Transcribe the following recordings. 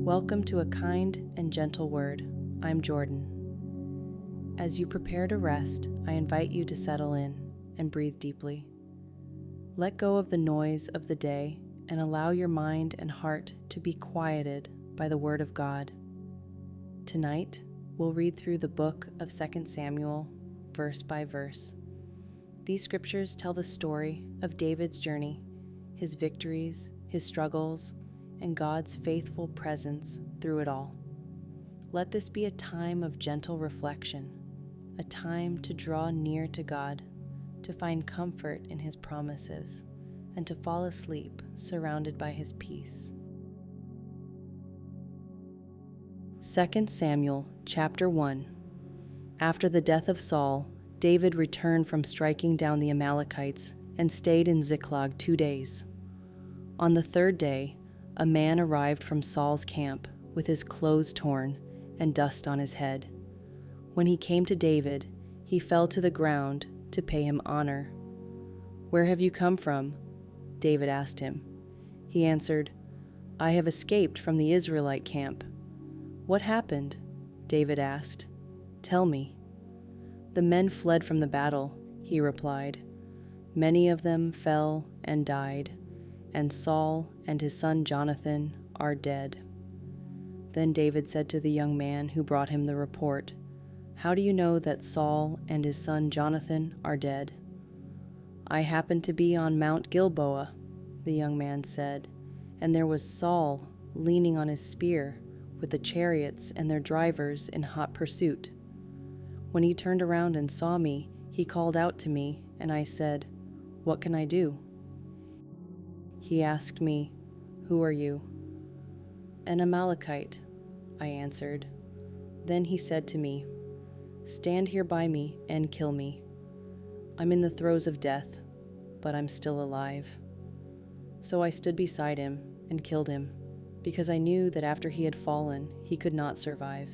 Welcome to a kind and gentle word. I'm Jordan. As you prepare to rest, I invite you to settle in and breathe deeply. Let go of the noise of the day and allow your mind and heart to be quieted by the Word of God. Tonight, we'll read through the book of 2 Samuel, verse by verse. These scriptures tell the story of David's journey, his victories, his struggles, and God's faithful presence through it all. Let this be a time of gentle reflection, a time to draw near to God, to find comfort in His promises, and to fall asleep surrounded by His peace. 2 Samuel chapter 1. After the death of Saul, David returned from striking down the Amalekites and stayed in Ziklag 2 days. On the third day, a man arrived from Saul's camp with his clothes torn and dust on his head. When he came to David, he fell to the ground to pay him honor. "Where have you come from?" David asked him. He answered, "I have escaped from the Israelite camp." "What happened?" David asked. "Tell me." "The men fled from the battle," he replied. "Many of them fell and died, and Saul and his son Jonathan are dead." Then David said to the young man who brought him the report, "How do you know that Saul and his son Jonathan are dead?" "I happened to be on Mount Gilboa," the young man said, "and there was Saul leaning on his spear, with the chariots and their drivers in hot pursuit. When he turned around and saw me, he called out to me, and I said, 'What can I do?' He asked me, 'Who are you?' 'An Amalekite,' I answered. Then he said to me, 'Stand here by me and kill me. I'm in the throes of death, but I'm still alive.' So I stood beside him and killed him, because I knew that after he had fallen, he could not survive.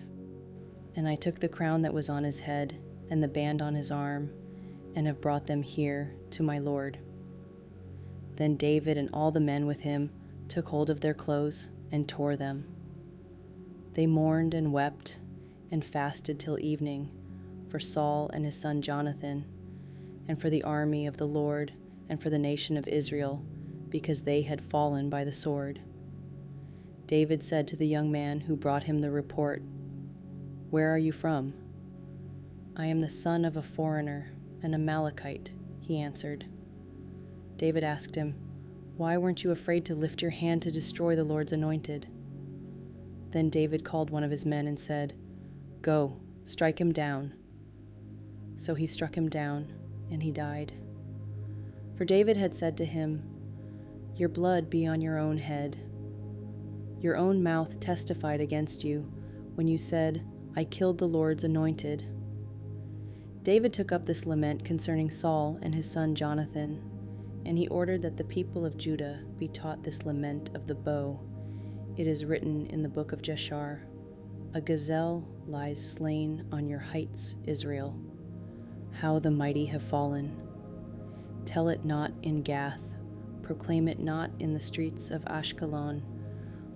And I took the crown that was on his head and the band on his arm, and have brought them here to my Lord." Then David and all the men with him took hold of their clothes and tore them. They mourned and wept and fasted till evening for Saul and his son Jonathan, and for the army of the Lord and for the nation of Israel, because they had fallen by the sword. David said to the young man who brought him the report, "Where are you from?" "I am the son of a foreigner, an Amalekite," he answered. David asked him, "Why weren't you afraid to lift your hand to destroy the Lord's anointed?" Then David called one of his men and said, "Go, strike him down." So he struck him down, and he died. For David had said to him, "Your blood be on your own head. Your own mouth testified against you when you said, 'I killed the Lord's anointed.'" David took up this lament concerning Saul and his son Jonathan, and he ordered that the people of Judah be taught this lament of the bow. It is written in the book of Jeshar, "A gazelle lies slain on your heights, Israel. How the mighty have fallen. Tell it not in Gath, proclaim it not in the streets of Ashkelon,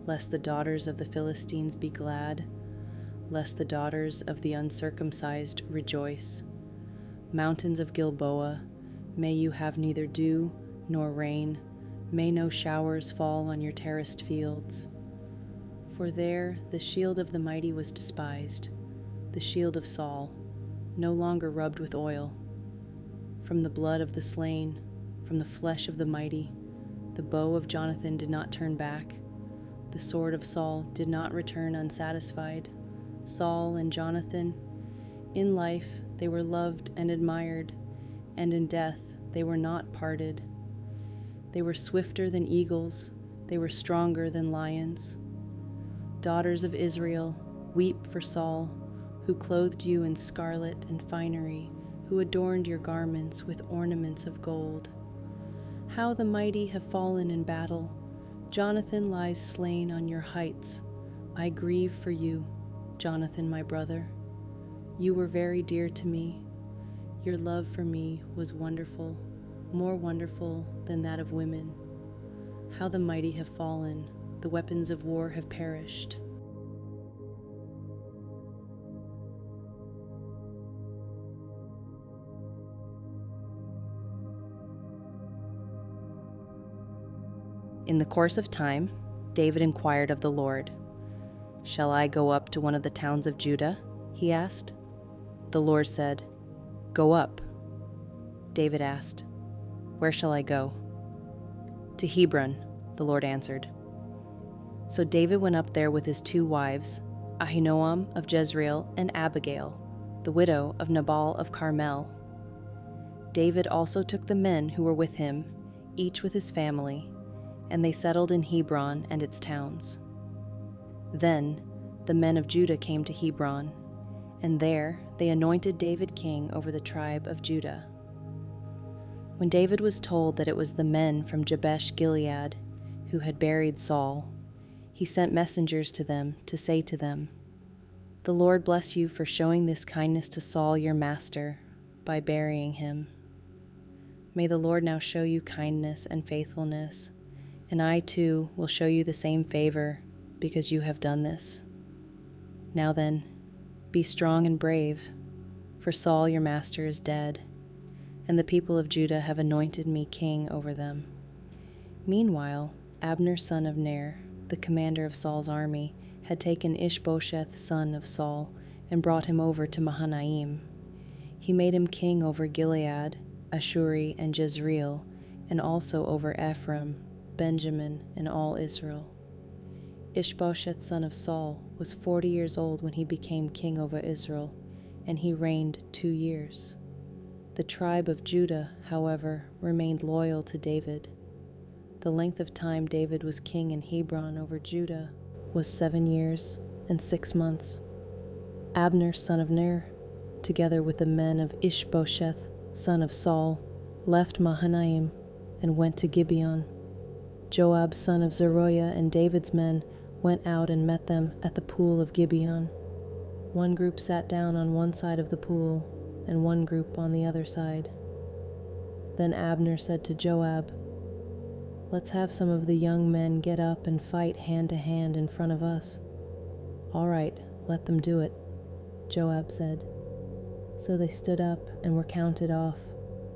lest the daughters of the Philistines be glad, lest the daughters of the uncircumcised rejoice. Mountains of Gilboa, may you have neither dew nor rain, may no showers fall on your terraced fields. For there the shield of the mighty was despised, the shield of Saul, no longer rubbed with oil. From the blood of the slain, from the flesh of the mighty, the bow of Jonathan did not turn back, the sword of Saul did not return unsatisfied. Saul and Jonathan, in life they were loved and admired, and in death they were not parted. They were swifter than eagles, they were stronger than lions. Daughters of Israel, weep for Saul, who clothed you in scarlet and finery, who adorned your garments with ornaments of gold. How the mighty have fallen in battle. Jonathan lies slain on your heights. I grieve for you, Jonathan, my brother. You were very dear to me. Your love for me was wonderful, more wonderful than that of women. How the mighty have fallen, the weapons of war have perished. In the course of time, David inquired of the Lord. "Shall I go up to one of the towns of Judah?" he asked. The Lord said, "Go up." David asked, "Where shall I go?" "To Hebron," the Lord answered. So David went up there with his 2 wives, Ahinoam of Jezreel and Abigail, the widow of Nabal of Carmel. David also took the men who were with him, each with his family, and they settled in Hebron and its towns. Then the men of Judah came to Hebron, and there they anointed David king over the tribe of Judah. When David was told that it was the men from Jabesh Gilead who had buried Saul, he sent messengers to them to say to them, "The Lord bless you for showing this kindness to Saul your master by burying him. May the Lord now show you kindness and faithfulness, and I too will show you the same favor because you have done this. Now then, be strong and brave, for Saul your master is dead, and the people of Judah have anointed me king over them." Meanwhile, Abner son of Ner, the commander of Saul's army, had taken Ishbosheth son of Saul and brought him over to Mahanaim. He made him king over Gilead, Ashuri, and Jezreel, and also over Ephraim, Benjamin, and all Israel. Ishbosheth son of Saul was 40 years old when he became king over Israel, and he reigned 2 years. The tribe of Judah, however, remained loyal to David. The length of time David was king in Hebron over Judah was 7 years and 6 months. Abner son of Ner, together with the men of Ishbosheth son of Saul, left Mahanaim and went to Gibeon. Joab son of Zeruiah and David's men went out and met them at the pool of Gibeon. One group sat down on one side of the pool, and one group on the other side. Then Abner said to Joab, "Let's have some of the young men get up and fight hand to hand in front of us." "All right, let them do it," Joab said. So they stood up and were counted off,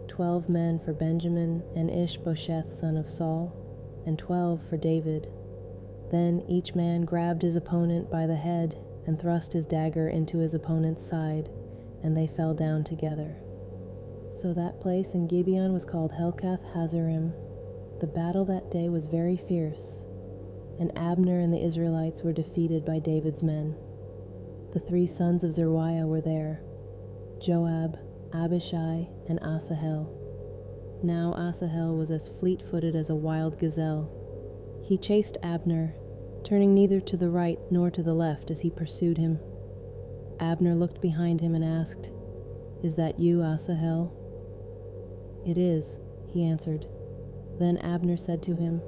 12 men for Benjamin and Ishbosheth son of Saul, and 12 for David. Then each man grabbed his opponent by the head and thrust his dagger into his opponent's side, and they fell down together. So that place in Gibeon was called Helkath Hazarim. The battle that day was very fierce, and Abner and the Israelites were defeated by David's men. The 3 sons of Zeruiah were there, Joab, Abishai, and Asahel. Now Asahel was as fleet-footed as a wild gazelle. He chased Abner, turning neither to the right nor to the left as he pursued him. Abner looked behind him and asked, "Is that you, Asahel?" "It is," he answered. Then Abner said to him,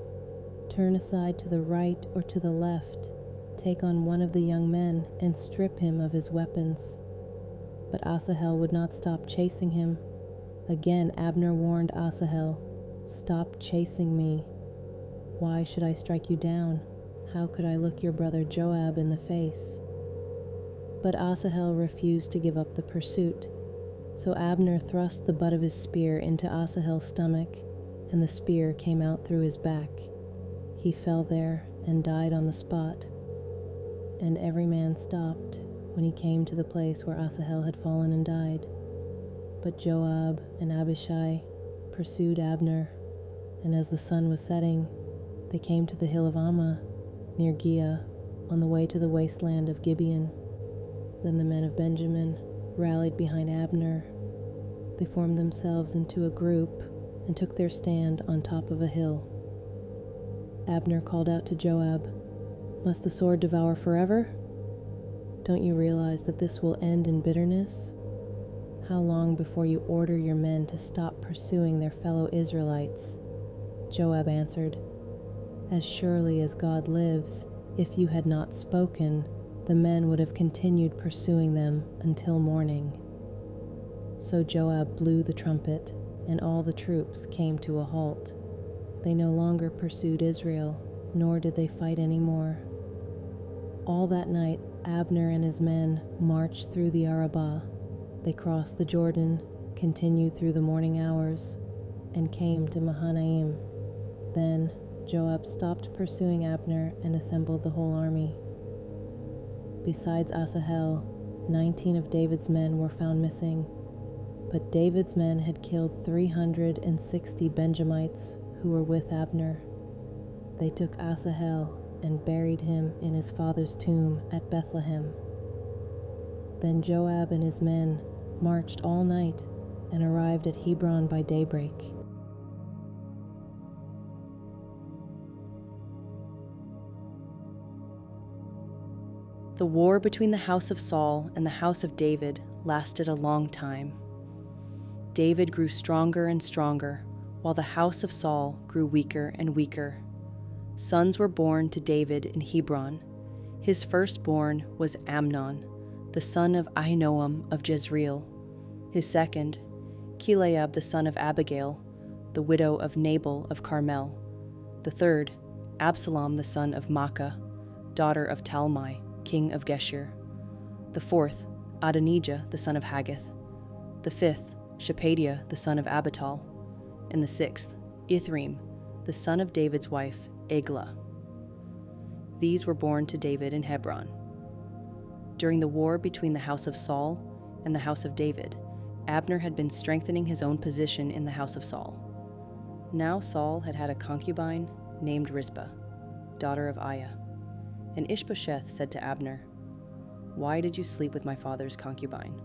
"Turn aside to the right or to the left, take on one of the young men, and strip him of his weapons." But Asahel would not stop chasing him. Again Abner warned Asahel, "Stop chasing me. Why should I strike you down? How could I look your brother Joab in the face?" But Asahel refused to give up the pursuit. So Abner thrust the butt of his spear into Asahel's stomach, and the spear came out through his back. He fell there and died on the spot. And every man stopped when he came to the place where Asahel had fallen and died. But Joab and Abishai pursued Abner, and as the sun was setting, they came to the hill of Ammah, near Giah, on the way to the wasteland of Gibeon. Then the men of Benjamin rallied behind Abner. They formed themselves into a group and took their stand on top of a hill. Abner called out to Joab, "Must the sword devour forever? Don't you realize that this will end in bitterness? How long before you order your men to stop pursuing their fellow Israelites?" Joab answered, "As surely as God lives, if you had not spoken, the men would have continued pursuing them until morning." So Joab blew the trumpet, and all the troops came to a halt. They no longer pursued Israel, nor did they fight any more. All that night, Abner and his men marched through the Arabah. They crossed the Jordan, continued through the morning hours, and came to Mahanaim. Then Joab stopped pursuing Abner and assembled the whole army. Besides Asahel, 19 of David's men were found missing, but David's men had killed 360 Benjamites who were with Abner. They took Asahel and buried him in his father's tomb at Bethlehem. Then Joab and his men marched all night and arrived at Hebron by daybreak. The war between the house of Saul and the house of David lasted a long time. David grew stronger and stronger, while the house of Saul grew weaker and weaker. Sons were born to David in Hebron. His firstborn was Amnon, the son of Ahinoam of Jezreel. His second, Chileab the son of Abigail, the widow of Nabal of Carmel. The third, Absalom the son of Maacah, daughter of Talmai, king of Geshur. The fourth, Adonijah the son of Haggith. The fifth, Shepadiah the son of Abital. And the sixth, Ithream, the son of David's wife, Eglah. These were born to David in Hebron. During the war between the house of Saul and the house of David, Abner had been strengthening his own position in the house of Saul. Now Saul had had a concubine named Rizpah, daughter of Aiah. And Ishbosheth said to Abner, "Why did you sleep with my father's concubine?"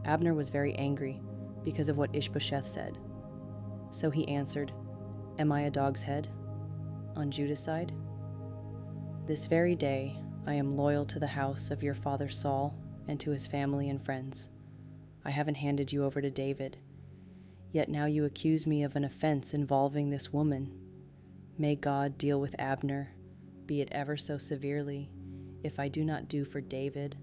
Abner was very angry because of what Ishbosheth said. So he answered, "Am I a dog's head on Judah's side? This very day I am loyal to the house of your father Saul and to his family and friends. I haven't handed you over to David. Yet now you accuse me of an offense involving this woman. May God deal with Abner, be it ever so severely, if I do not do for David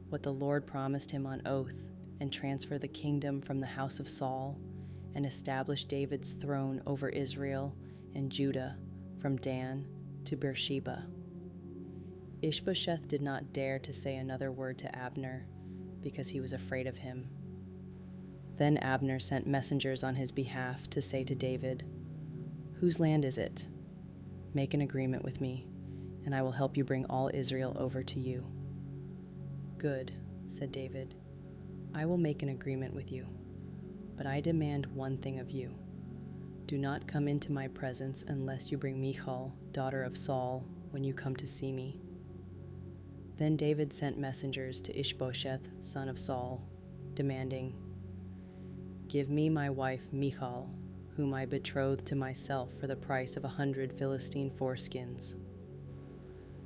what the Lord promised him on oath, and transfer the kingdom from the house of Saul, and establish David's throne over Israel and Judah from Dan to Beersheba." Ishbosheth did not dare to say another word to Abner, because he was afraid of him. Then Abner sent messengers on his behalf to say to David, "Whose land is it? Make an agreement with me, and I will help you bring all Israel over to you." "Good," said David. "I will make an agreement with you, but I demand one thing of you. Do not come into my presence unless you bring Michal, daughter of Saul, when you come to see me." Then David sent messengers to Ishbosheth, son of Saul, demanding, "Give me my wife Michal, whom I betrothed to myself for the price of 100 Philistine foreskins."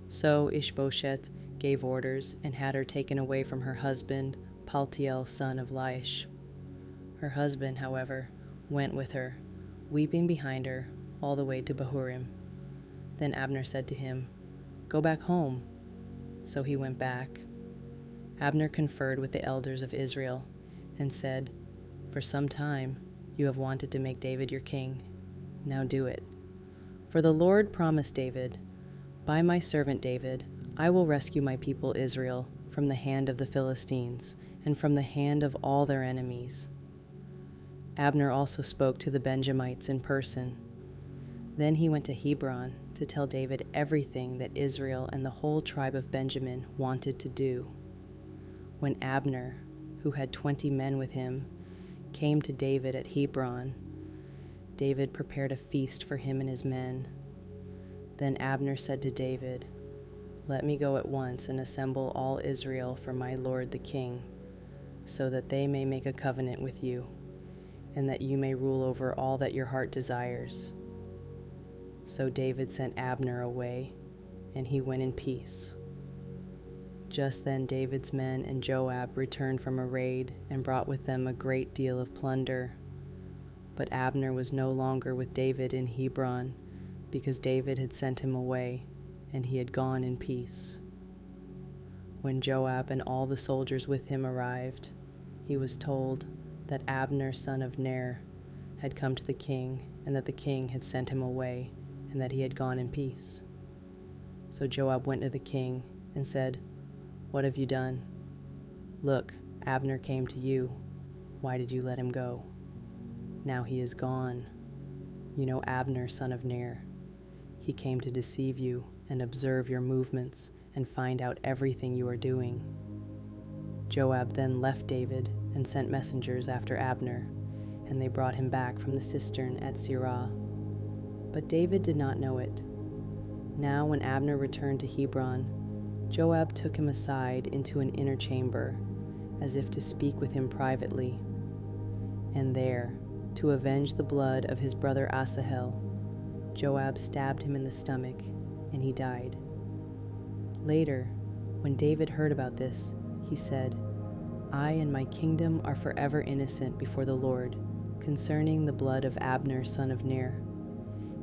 So Ishbosheth gave orders and had her taken away from her husband, Paltiel, son of Laish. Her husband, however, went with her, weeping behind her, all the way to Bahurim. Then Abner said to him, "Go back home." So he went back. Abner conferred with the elders of Israel and said, "For some time you have wanted to make David your king. Now do it. For the Lord promised David, 'By my servant David, I will rescue my people Israel from the hand of the Philistines and from the hand of all their enemies.'" Abner also spoke to the Benjamites in person. Then he went to Hebron to tell David everything that Israel and the whole tribe of Benjamin wanted to do. When Abner, who had 20 men with him, came to David at Hebron, David prepared a feast for him and his men. Then Abner said to David, "Let me go at once and assemble all Israel for my lord the king, so that they may make a covenant with you, and that you may rule over all that your heart desires." So David sent Abner away, and he went in peace. Just then David's men and Joab returned from a raid and brought with them a great deal of plunder. But Abner was no longer with David in Hebron, because David had sent him away, and he had gone in peace. When Joab and all the soldiers with him arrived, he was told that Abner, son of Ner, had come to the king, and that the king had sent him away, and that he had gone in peace. So Joab went to the king and said, "What have you done? Look, Abner came to you. Why did you let him go? Now he is gone. You know Abner, son of Ner. He came to deceive you and observe your movements and find out everything you are doing." Joab then left David and sent messengers after Abner, and they brought him back from the cistern at Sirah. But David did not know it. Now when Abner returned to Hebron, Joab took him aside into an inner chamber, as if to speak with him privately. And there, to avenge the blood of his brother Asahel, Joab stabbed him in the stomach, and he died. Later, when David heard about this, he said, "I and my kingdom are forever innocent before the Lord concerning the blood of Abner son of Ner.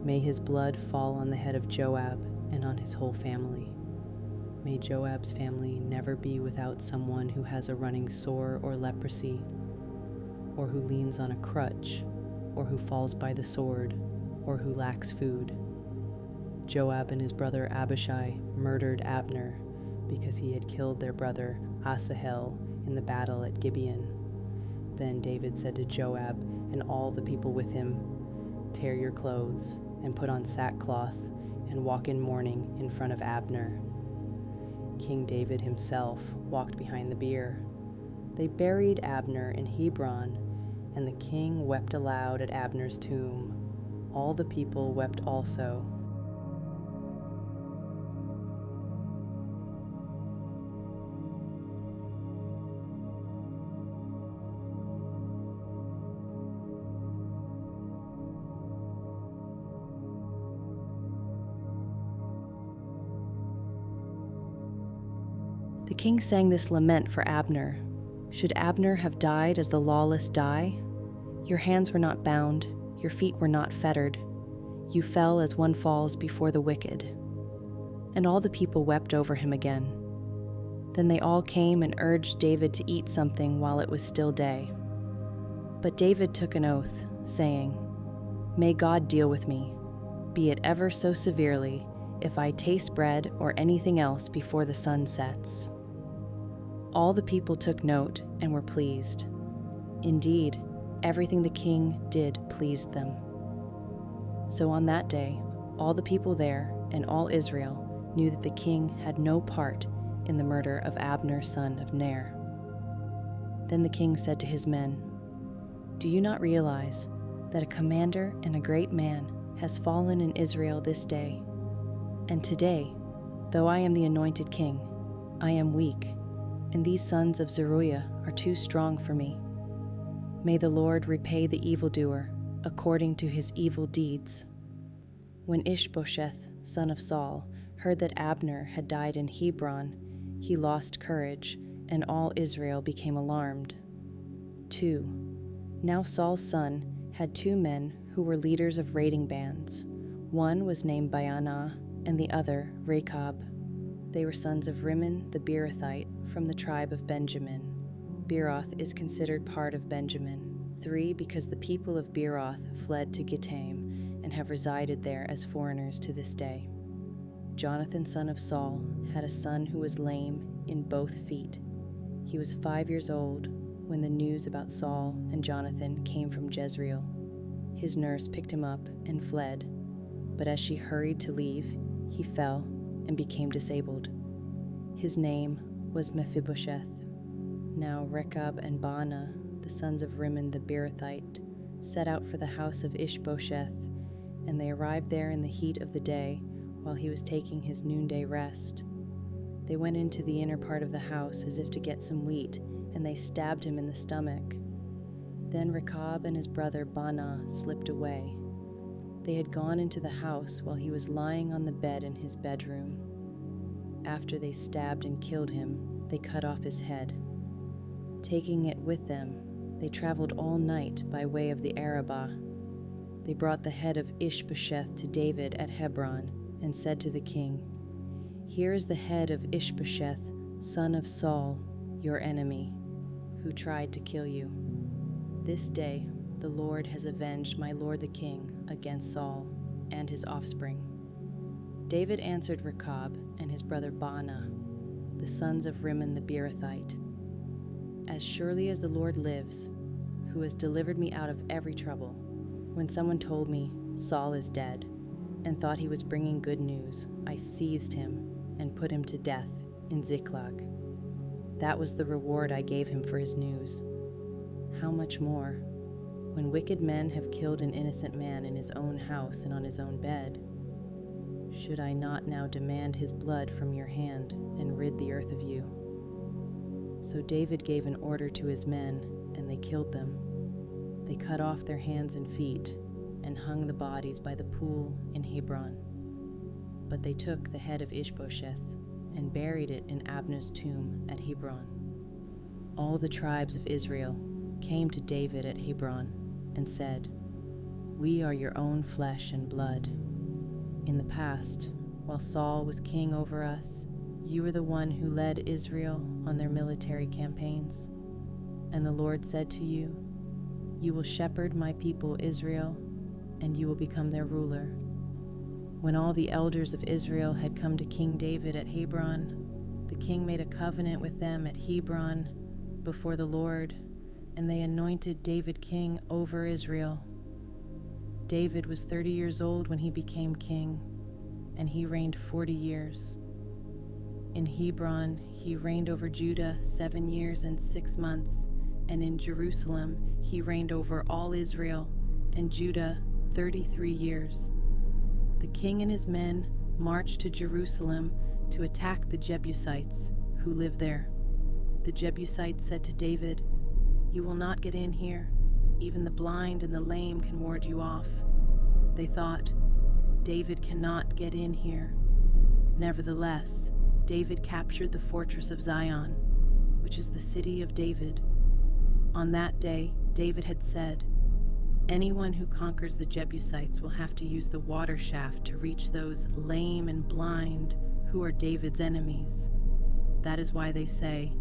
May his blood fall on the head of Joab and on his whole family. May Joab's family never be without someone who has a running sore or leprosy, or who leans on a crutch, or who falls by the sword, or who lacks food." Joab and his brother Abishai murdered Abner because he had killed their brother Asahel in the battle at Gibeon. Then David said to Joab and all the people with him, "Tear your clothes and put on sackcloth and walk in mourning in front of Abner." King David himself walked behind the bier. They buried Abner in Hebron, and the king wept aloud at Abner's tomb. All the people wept also. The king sang this lament for Abner. "Should Abner have died as the lawless die? Your hands were not bound, your feet were not fettered. You fell as one falls before the wicked." And all the people wept over him again. Then they all came and urged David to eat something while it was still day. But David took an oath, saying, "May God deal with me, be it ever so severely, if I taste bread or anything else before the sun sets." All the people took note and were pleased. Indeed, everything the king did pleased them. So on that day, all the people there and all Israel knew that the king had no part in the murder of Abner son of Ner. Then the king said to his men, "Do you not realize that a commander and a great man has fallen in Israel this day? And today, though I am the anointed king, I am weak, and these sons of Zeruiah are too strong for me. May the Lord repay the evildoer according to his evil deeds." When Ishbosheth, son of Saul, heard that Abner had died in Hebron, he lost courage, and all Israel became alarmed. 2. Now Saul's son had 2 men who were leaders of raiding bands. One was named Baanah, and the other Rechab. They were sons of Rimmon the Beerothite from the tribe of Benjamin. Beeroth is considered part of Benjamin. 3, because the people of Beeroth fled to Gittaim and have resided there as foreigners to this day. Jonathan, son of Saul, had a son who was lame in both feet. He was 5 years old when the news about Saul and Jonathan came from Jezreel. His nurse picked him up and fled, but as she hurried to leave, he fell and became disabled. His name was Mephibosheth. Now Rechab and Baanah, the sons of Rimmon the Beerothite, set out for the house of Ishbosheth, and they arrived there in the heat of the day while he was taking his noonday rest. They went into the inner part of the house as if to get some wheat, and they stabbed him in the stomach. Then Rechab and his brother Baanah slipped away. They had gone into the house while he was lying on the bed in his bedroom. After they stabbed and killed him, they cut off his head. Taking it with them, they traveled all night by way of the Arabah. They brought the head of Ishbosheth to David at Hebron and said to the king, "Here is the head of Ishbosheth, son of Saul, your enemy, who tried to kill you. This day the Lord has avenged my lord the king against Saul." and his offspring. David answered Rechab and his brother Baanah, the sons of Rimmon the Beerothite, "As surely as the Lord lives, who has delivered me out of every trouble, when someone told me, 'Saul is dead,' and thought he was bringing good news, I seized him and put him to death in Ziklag. That was the reward I gave him for his news. How much more, when wicked men have killed an innocent man in his own house and on his own bed? Should I not now demand his blood from your hand and rid the earth of you?" So David gave an order to his men, and they killed them. They cut off their hands and feet and hung the bodies by the pool in Hebron. But they took the head of Ishbosheth and buried it in Abner's tomb at Hebron. All the tribes of Israel came to David at Hebron and said, "We are your own flesh and blood. In the past, while Saul was king over us, you were the one who led Israel on their military campaigns. And the Lord said to you, 'You will shepherd my people Israel, and you will become their ruler.' When all the elders of Israel had come to King David at Hebron, the king made a covenant with them at Hebron before the Lord, and they anointed David king over Israel. David was 30 years old when he became king, and he reigned 40 years. In Hebron, he reigned over Judah 7 years and 6 months, and in Jerusalem, he reigned over all Israel and Judah 33 years. The king and his men marched to Jerusalem to attack the Jebusites who lived there. The Jebusites said to David, 'You will not get in here. Even the blind and the lame can ward you off.' They thought, 'David cannot get in here.' Nevertheless, David captured the fortress of Zion, which is the city of David. On that day, David had said, 'Anyone who conquers the Jebusites will have to use the water shaft to reach those lame and blind who are David's enemies.' That is why they say,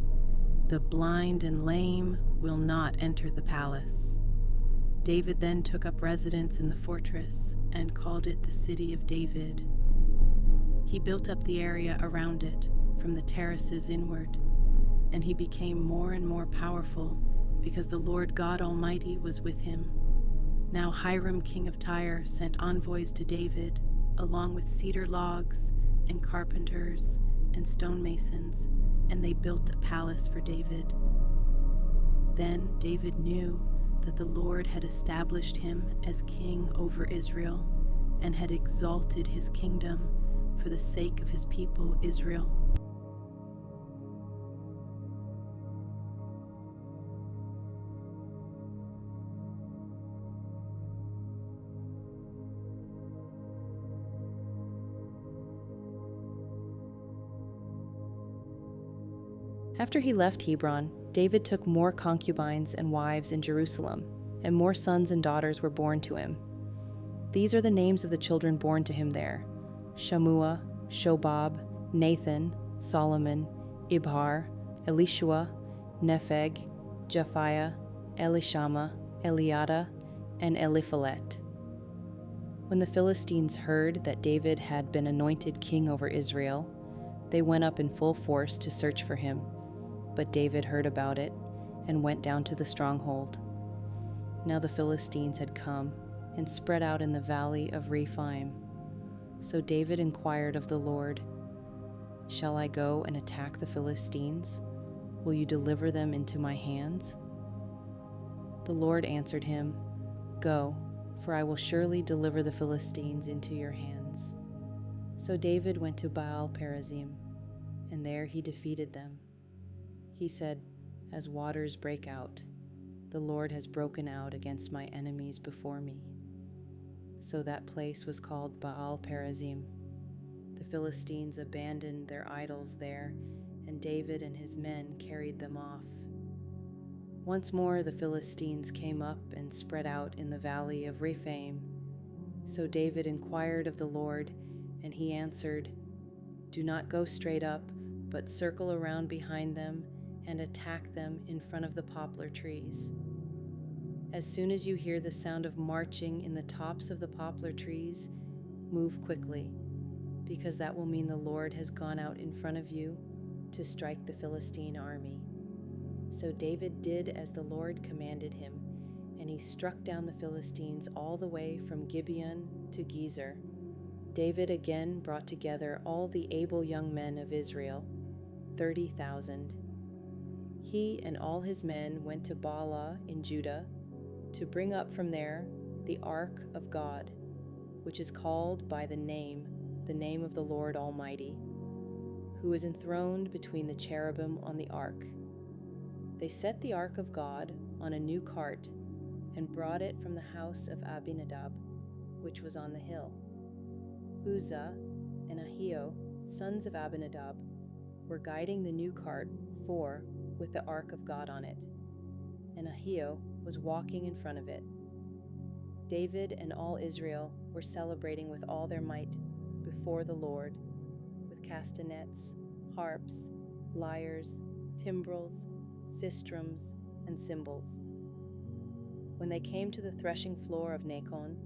'The blind and lame will not enter the palace.' David then took up residence in the fortress and called it the City of David. He built up the area around it, from the terraces inward, and he became more and more powerful because the Lord God Almighty was with him. Now Hiram, king of Tyre, sent envoys to David, along with cedar logs and carpenters and stonemasons, and they built a palace for David. Then David knew that the Lord had established him as king over Israel and had exalted his kingdom for the sake of his people Israel. After he left Hebron, David took more concubines and wives in Jerusalem, and more sons and daughters were born to him. These are the names of the children born to him there: Shammua, Shobab, Nathan, Solomon, Ibhar, Elishua, Nepheg, Japhiah, Elishama, Eliada, and Eliphalet. When the Philistines heard that David had been anointed king over Israel, they went up in full force to search for him. But David heard about it and went down to the stronghold. Now the Philistines had come and spread out in the valley of Rephaim. So David inquired of the Lord, "Shall I go and attack the Philistines? Will you deliver them into my hands?" The Lord answered him, "Go, for I will surely deliver the Philistines into your hands." So David went to Baal-perazim, and there he defeated them. He said, "As waters break out, the Lord has broken out against my enemies before me." So that place was called Baal-perazim. The Philistines abandoned their idols there, and David and his men carried them off. Once more the Philistines came up and spread out in the valley of Rephaim. So David inquired of the Lord, and he answered, "Do not go straight up, but circle around behind them and attack them in front of the poplar trees. As soon as you hear the sound of marching in the tops of the poplar trees, Move quickly, because that will mean the Lord has gone out in front of you to strike the Philistine army." So David did as the Lord commanded him, and he struck down the Philistines all the way from Gibeon to Gezer. David again brought together all the able young men of Israel, 30,000. He and all his men went to Baalah in Judah to bring up from there the ark of God, which is called by the name of the Lord Almighty, who is enthroned between the cherubim on the ark. They set the ark of God on a new cart and brought it from the house of Abinadab, which was on the hill. Uzzah and Ahio, sons of Abinadab, were guiding the new cart, with the ark of God on it, and Ahio was walking in front of it. David and all Israel were celebrating with all their might before the Lord, with castanets, harps, lyres, timbrels, sistrums, and cymbals. When they came to the threshing floor of Nacon,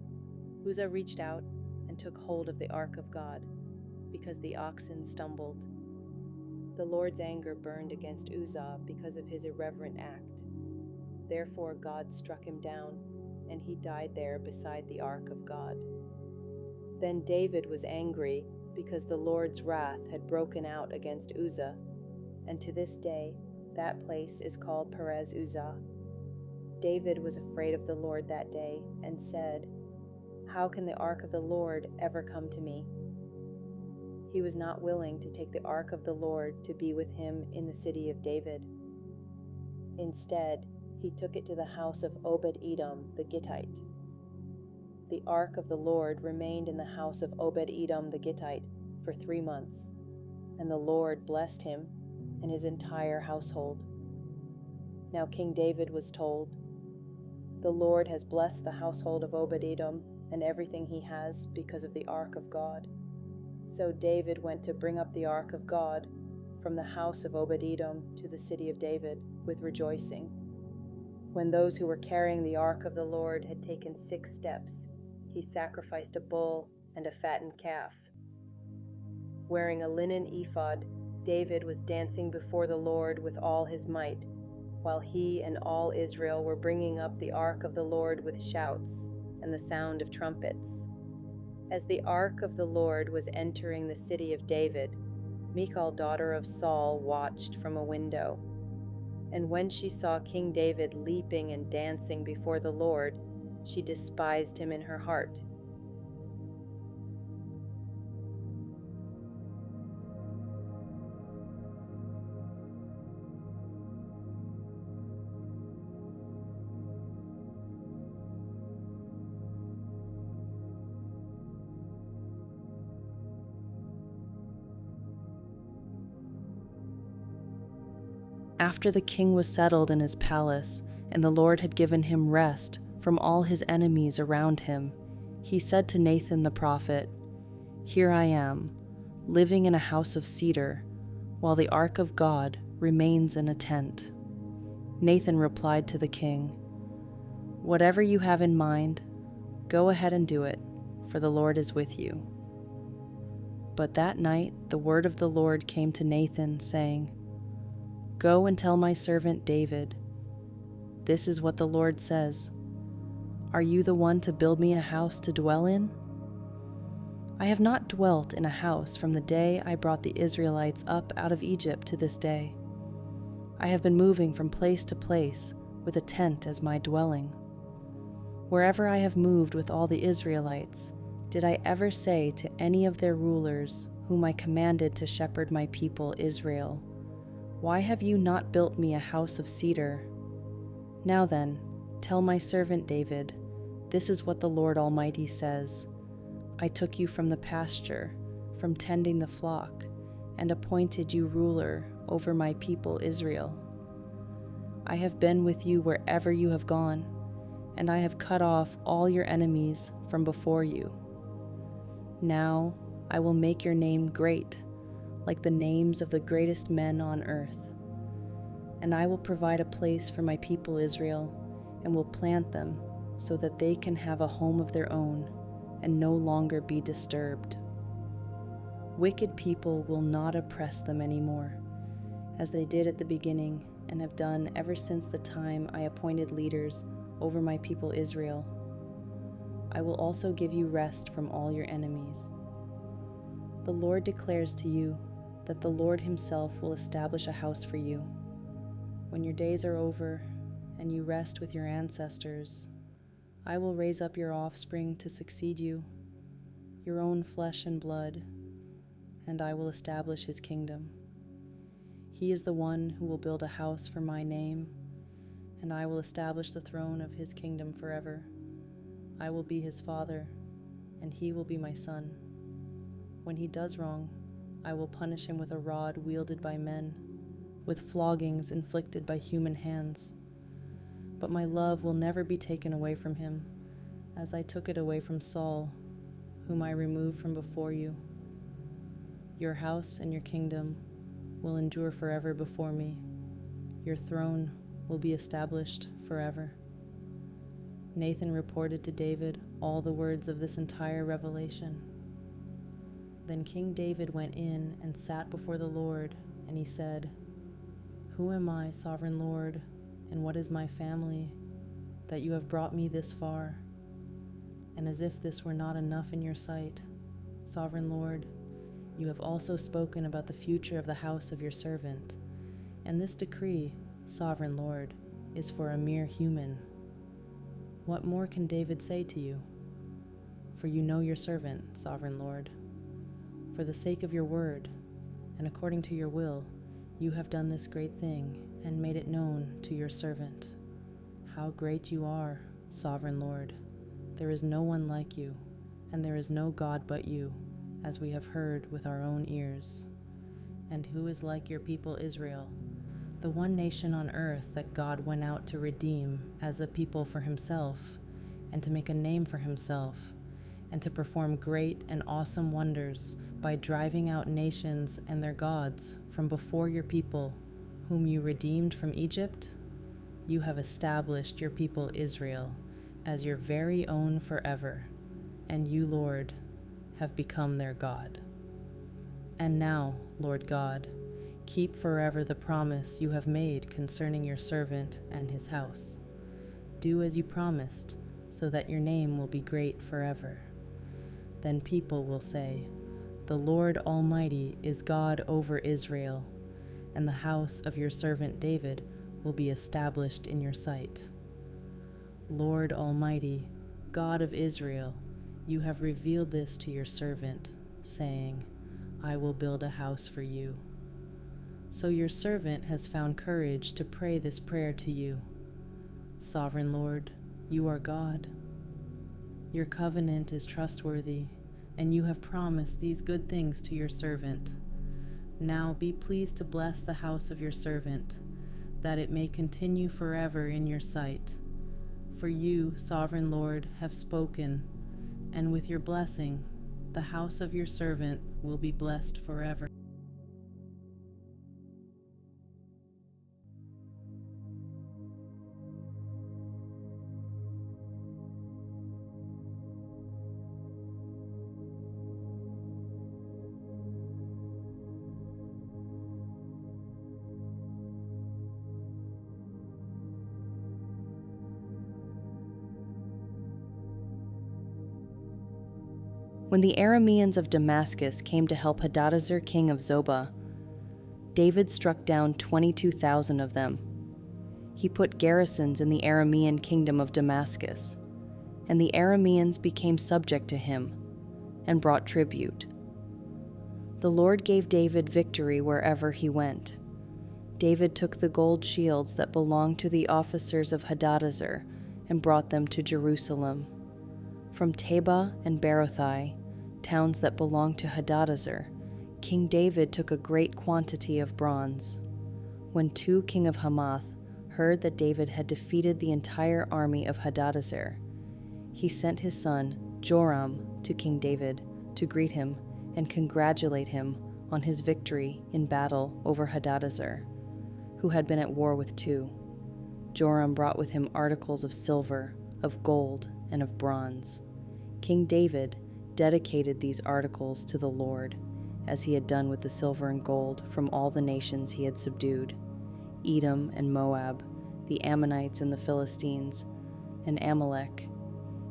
Uzzah reached out and took hold of the ark of God, because the oxen stumbled. The Lord's anger burned against Uzzah because of his irreverent act. Therefore God struck him down, and he died there beside the ark of God. Then David was angry because the Lord's wrath had broken out against Uzzah, and to this day that place is called Perez Uzzah. David was afraid of the Lord that day and said, "How can the ark of the Lord ever come to me?" He was not willing to take the ark of the Lord to be with him in the city of David. Instead, he took it to the house of Obed-Edom the Gittite. The ark of the Lord remained in the house of Obed-Edom the Gittite for 3 months, and the Lord blessed him and his entire household. Now King David was told, "The Lord has blessed the household of Obed-Edom and everything he has because of the ark of God." So David went to bring up the ark of God from the house of Obed-Edom to the city of David with rejoicing. When those who were carrying the ark of the Lord had taken 6 steps, he sacrificed a bull and a fattened calf. Wearing a linen ephod, David was dancing before the Lord with all his might, while he and all Israel were bringing up the ark of the Lord with shouts and the sound of trumpets. As the ark of the Lord was entering the city of David, Michal, daughter of Saul, watched from a window. And when she saw King David leaping and dancing before the Lord, she despised him in her heart. After the king was settled in his palace, and the Lord had given him rest from all his enemies around him, he said to Nathan the prophet, "Here I am, living in a house of cedar, while the ark of God remains in a tent." Nathan replied to the king, "Whatever you have in mind, go ahead and do it, for the Lord is with you." But that night the word of the Lord came to Nathan, saying, "Go and tell my servant David, this is what the Lord says. Are you the one to build me a house to dwell in? I have not dwelt in a house from the day I brought the Israelites up out of Egypt to this day. I have been moving from place to place with a tent as my dwelling. Wherever I have moved with all the Israelites, did I ever say to any of their rulers, whom I commanded to shepherd my people Israel, 'Why have you not built me a house of cedar?' Now then, tell my servant David, this is what the Lord Almighty says. I took you from the pasture, from tending the flock, and appointed you ruler over my people Israel. I have been with you wherever you have gone, and I have cut off all your enemies from before you. Now I will make your name great, like the names of the greatest men on earth. And I will provide a place for my people Israel, and will plant them so that they can have a home of their own, and no longer be disturbed. Wicked people will not oppress them anymore, as they did at the beginning and have done ever since the time I appointed leaders over my people Israel. I will also give you rest from all your enemies. The Lord declares to you that the Lord himself will establish a house for you. When your days are over and you rest with your ancestors, I will raise up your offspring to succeed you, your own flesh and blood, and I will establish his kingdom. He is the one who will build a house for my name, and I will establish the throne of his kingdom forever. I will be his father, and he will be my son. When he does wrong, I will punish him with a rod wielded by men, with floggings inflicted by human hands. But my love will never be taken away from him, as I took it away from Saul, whom I removed from before you. Your house and your kingdom will endure forever before me. Your throne will be established forever. Nathan reported to David all the words of this entire revelation. Then King David went in and sat before the Lord, and he said, "Who am I, sovereign Lord, and what is my family, that you have brought me this far? And as if this were not enough in your sight, sovereign Lord, you have also spoken about the future of the house of your servant. And this decree, sovereign Lord, is for a mere human. What more can David say to you? For you know your servant, sovereign Lord. For the sake of your word, and according to your will, you have done this great thing and made it known to your servant. How great you are, sovereign Lord. There is no one like you, and there is no God but you, as we have heard with our own ears. And who is like your people Israel, the one nation on earth that God went out to redeem as a people for himself, and to make a name for himself, and to perform great and awesome wonders by driving out nations and their gods from before your people, whom you redeemed from Egypt? You have established your people Israel as your very own forever, and you, Lord, have become their God. And now, Lord God, keep forever the promise you have made concerning your servant and his house. Do as you promised, so that your name will be great forever. Then people will say, 'The Lord Almighty is God over Israel,' and the house of your servant David will be established in your sight. Lord Almighty, God of Israel, you have revealed this to your servant, saying, 'I will build a house for you.' So your servant has found courage to pray this prayer to you. Sovereign Lord, you are God. Your covenant is trustworthy, and you have promised these good things to your servant. Now be pleased to bless the house of your servant, that it may continue forever in your sight. For you, sovereign Lord, have spoken, and with your blessing, the house of your servant will be blessed forever." When the Arameans of Damascus came to help Hadadezer king of Zobah, David struck down 22,000 of them. He put garrisons in the Aramean kingdom of Damascus, and the Arameans became subject to him and brought tribute. The Lord gave David victory wherever he went. David took the gold shields that belonged to the officers of Hadadezer and brought them to Jerusalem. From Tebah and Berothai, towns that belonged to Hadadezer, King David took a great quantity of bronze. When Tou, king of Hamath, heard that David had defeated the entire army of Hadadezer, he sent his son Joram to King David to greet him and congratulate him on his victory in battle over Hadadezer, who had been at war with Tou. Joram brought with him articles of silver, of gold, and of bronze. King David dedicated these articles to the Lord, as he had done with the silver and gold from all the nations he had subdued, Edom and Moab, the Ammonites and the Philistines, and Amalek.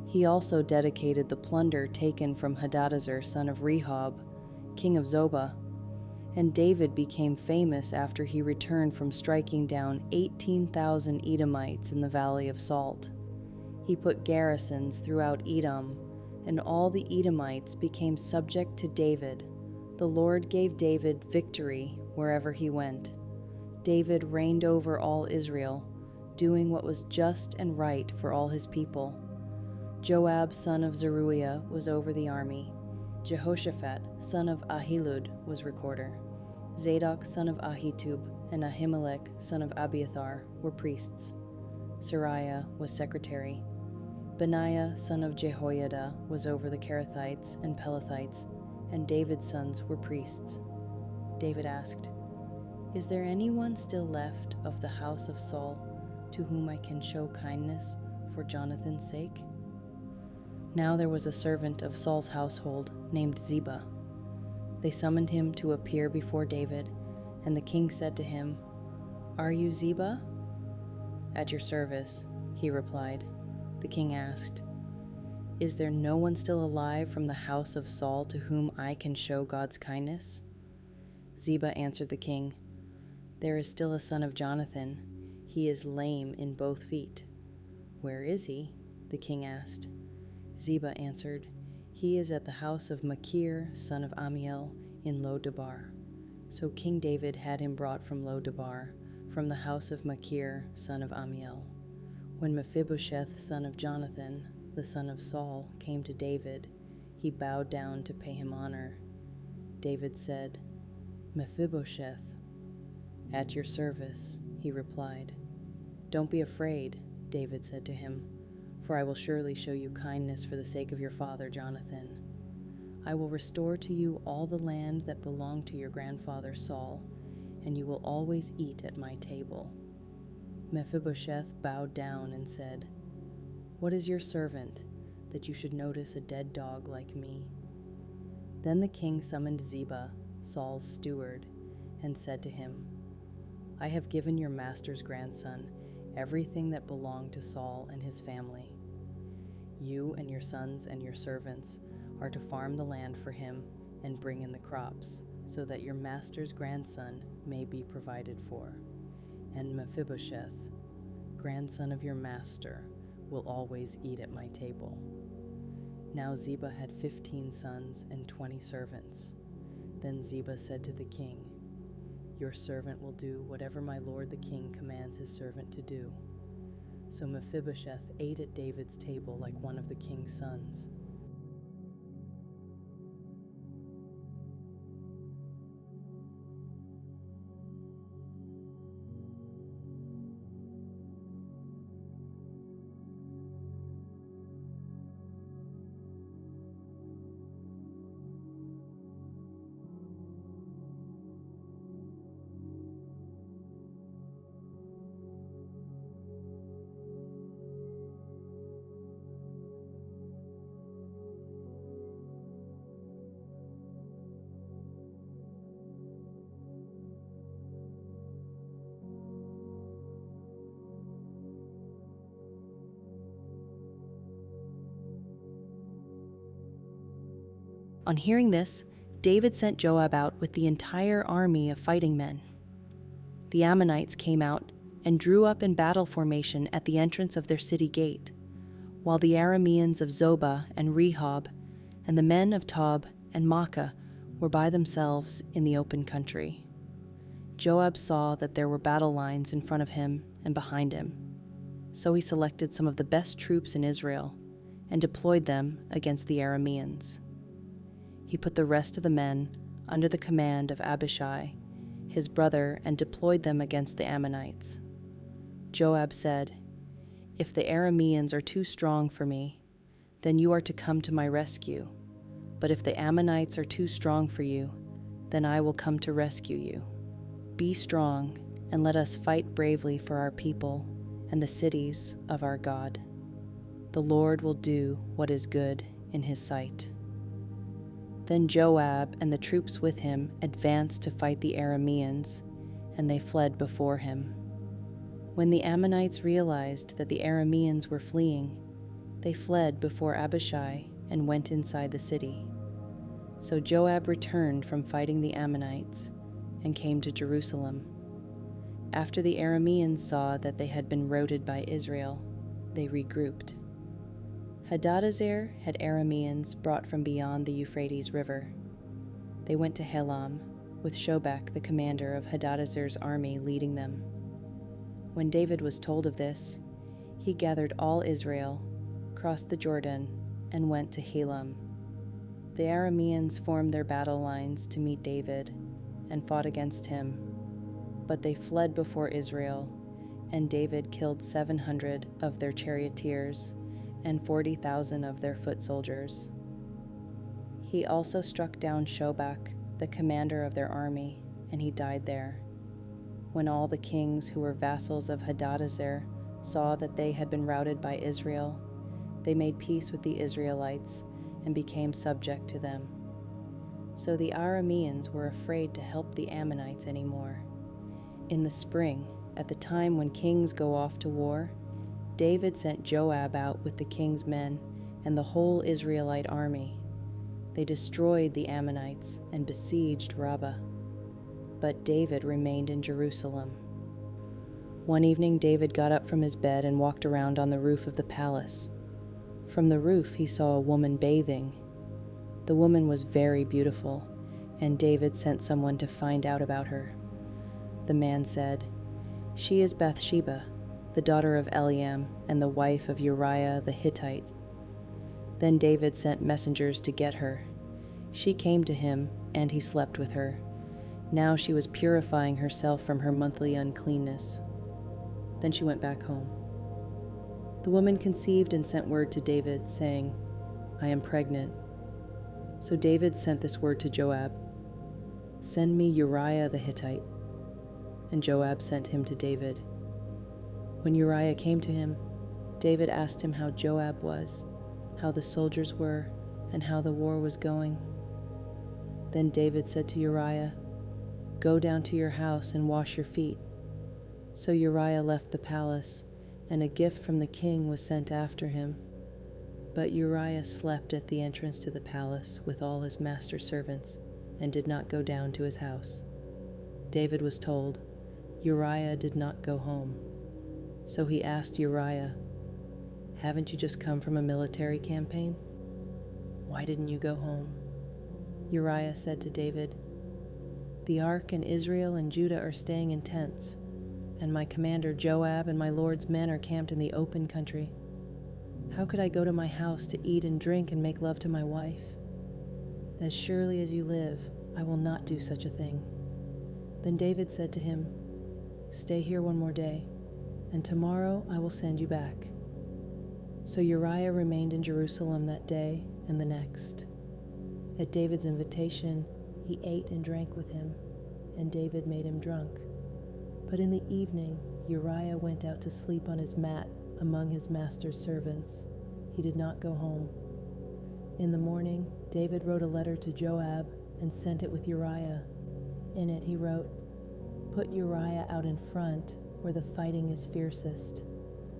He also dedicated the plunder taken from Hadadezer, son of Rehob, king of Zobah. And David became famous after he returned from striking down 18,000 Edomites in the Valley of Salt. He put garrisons throughout Edom, and all the Edomites became subject to David. The Lord gave David victory wherever he went. David reigned over all Israel, doing what was just and right for all his people. Joab, son of Zeruiah, was over the army. Jehoshaphat, son of Ahilud, was recorder. Zadok, son of Ahitub, and Ahimelech, son of Abiathar, were priests. Sariah was secretary. Benaiah, son of Jehoiada, was over the Kerethites and Pelethites, and David's sons were priests. David asked, "Is there anyone still left of the house of Saul to whom I can show kindness for Jonathan's sake?" Now there was a servant of Saul's household named Ziba. They summoned him to appear before David, and the king said to him, "Are you Ziba?" "At your service," he replied. The king asked, "Is there no one still alive from the house of Saul to whom I can show God's kindness?" Ziba answered the king, "There is still a son of Jonathan. He is lame in both feet." "Where is he?" the king asked. Ziba answered, "He is at the house of Machir, son of Amiel, in Lo-debar." So King David had him brought from Lo-debar, from the house of Machir, son of Amiel. When Mephibosheth, son of Jonathan, the son of Saul, came to David, he bowed down to pay him honor. David said, "Mephibosheth." "At your service," he replied. "Don't be afraid," David said to him, "for I will surely show you kindness for the sake of your father Jonathan. I will restore to you all the land that belonged to your grandfather Saul, and you will always eat at my table." Mephibosheth bowed down and said, "What is your servant, that you should notice a dead dog like me?" Then the king summoned Ziba, Saul's steward, and said to him, "I have given your master's grandson everything that belonged to Saul and his family. You and your sons and your servants are to farm the land for him and bring in the crops, so that your master's grandson may be provided for. And Mephibosheth, grandson of your master, will always eat at my table." Now Ziba had 15 sons and 20 servants. Then Ziba said to the king, "Your servant will do whatever my lord the king commands his servant to do." So Mephibosheth ate at David's table like one of the king's sons. On hearing this, David sent Joab out with the entire army of fighting men. The Ammonites came out and drew up in battle formation at the entrance of their city gate, while the Arameans of Zobah and Rehob and the men of Tob and Maacah were by themselves in the open country. Joab saw that there were battle lines in front of him and behind him, so he selected some of the best troops in Israel and deployed them against the Arameans. He put the rest of the men under the command of Abishai, his brother, and deployed them against the Ammonites. Joab said, "If the Arameans are too strong for me, then you are to come to my rescue. But if the Ammonites are too strong for you, then I will come to rescue you. Be strong, and let us fight bravely for our people and the cities of our God. The Lord will do what is good in his sight." Then Joab and the troops with him advanced to fight the Arameans, and they fled before him. When the Ammonites realized that the Arameans were fleeing, they fled before Abishai and went inside the city. So Joab returned from fighting the Ammonites and came to Jerusalem. After the Arameans saw that they had been routed by Israel, they regrouped. Hadadezer had Arameans brought from beyond the Euphrates River. They went to Helam, with Shobak, the commander of Hadadezer's army, leading them. When David was told of this, he gathered all Israel, crossed the Jordan, and went to Helam. The Arameans formed their battle lines to meet David and fought against him, but they fled before Israel, and David killed 700 of their charioteers and 40,000 of their foot soldiers. He also struck down Shobak, the commander of their army, and he died there. When all the kings who were vassals of Hadadezer saw that they had been routed by Israel, they made peace with the Israelites and became subject to them. So the Arameans were afraid to help the Ammonites anymore. In the spring, at the time when kings go off to war, David sent Joab out with the king's men and the whole Israelite army. They destroyed the Ammonites and besieged Rabbah. But David remained in Jerusalem. One evening David got up from his bed and walked around on the roof of the palace. From the roof he saw a woman bathing. The woman was very beautiful, and David sent someone to find out about her. The man said, "She is Bathsheba, the daughter of Eliam and the wife of Uriah the Hittite." Then David sent messengers to get her. She came to him, and he slept with her. Now she was purifying herself from her monthly uncleanness. Then she went back home. The woman conceived and sent word to David, saying, "I am pregnant." So David sent this word to Joab, "Send me Uriah the Hittite." And Joab sent him to David. When Uriah came to him, David asked him how Joab was, how the soldiers were, and how the war was going. Then David said to Uriah, "Go down to your house and wash your feet." So Uriah left the palace, and a gift from the king was sent after him. But Uriah slept at the entrance to the palace with all his master's servants, and did not go down to his house. David was told, Uriah did not go home. So he asked Uriah, "Haven't you just come from a military campaign? Why didn't you go home?" Uriah said to David, "The ark and Israel and Judah are staying in tents, and my commander Joab and my lord's men are camped in the open country. How could I go to my house to eat and drink and make love to my wife? As surely as you live, I will not do such a thing." Then David said to him, "Stay here one more day, and tomorrow I will send you back." So Uriah remained in Jerusalem that day and the next. At David's invitation, he ate and drank with him, and David made him drunk. But in the evening, Uriah went out to sleep on his mat among his master's servants. He did not go home. In the morning, David wrote a letter to Joab and sent it with Uriah. In it he wrote, "Put Uriah out in front where the fighting is fiercest,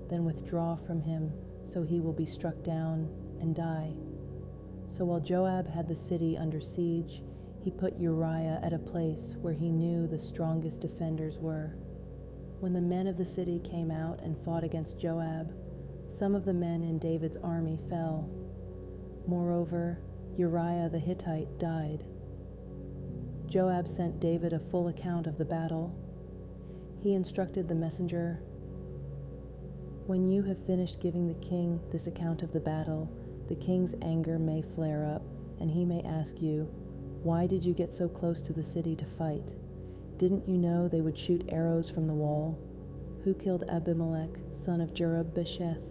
then withdraw from him so he will be struck down and die." So while Joab had the city under siege, he put Uriah at a place where he knew the strongest defenders were. When the men of the city came out and fought against Joab, some of the men in David's army fell. Moreover, Uriah the Hittite died. Joab sent David a full account of the battle. He instructed the messenger, "When you have finished giving the king this account of the battle, the king's anger may flare up, and he may ask you, 'Why did you get so close to the city to fight? Didn't you know they would shoot arrows from the wall? Who killed Abimelech, son of Jerub-Besheth?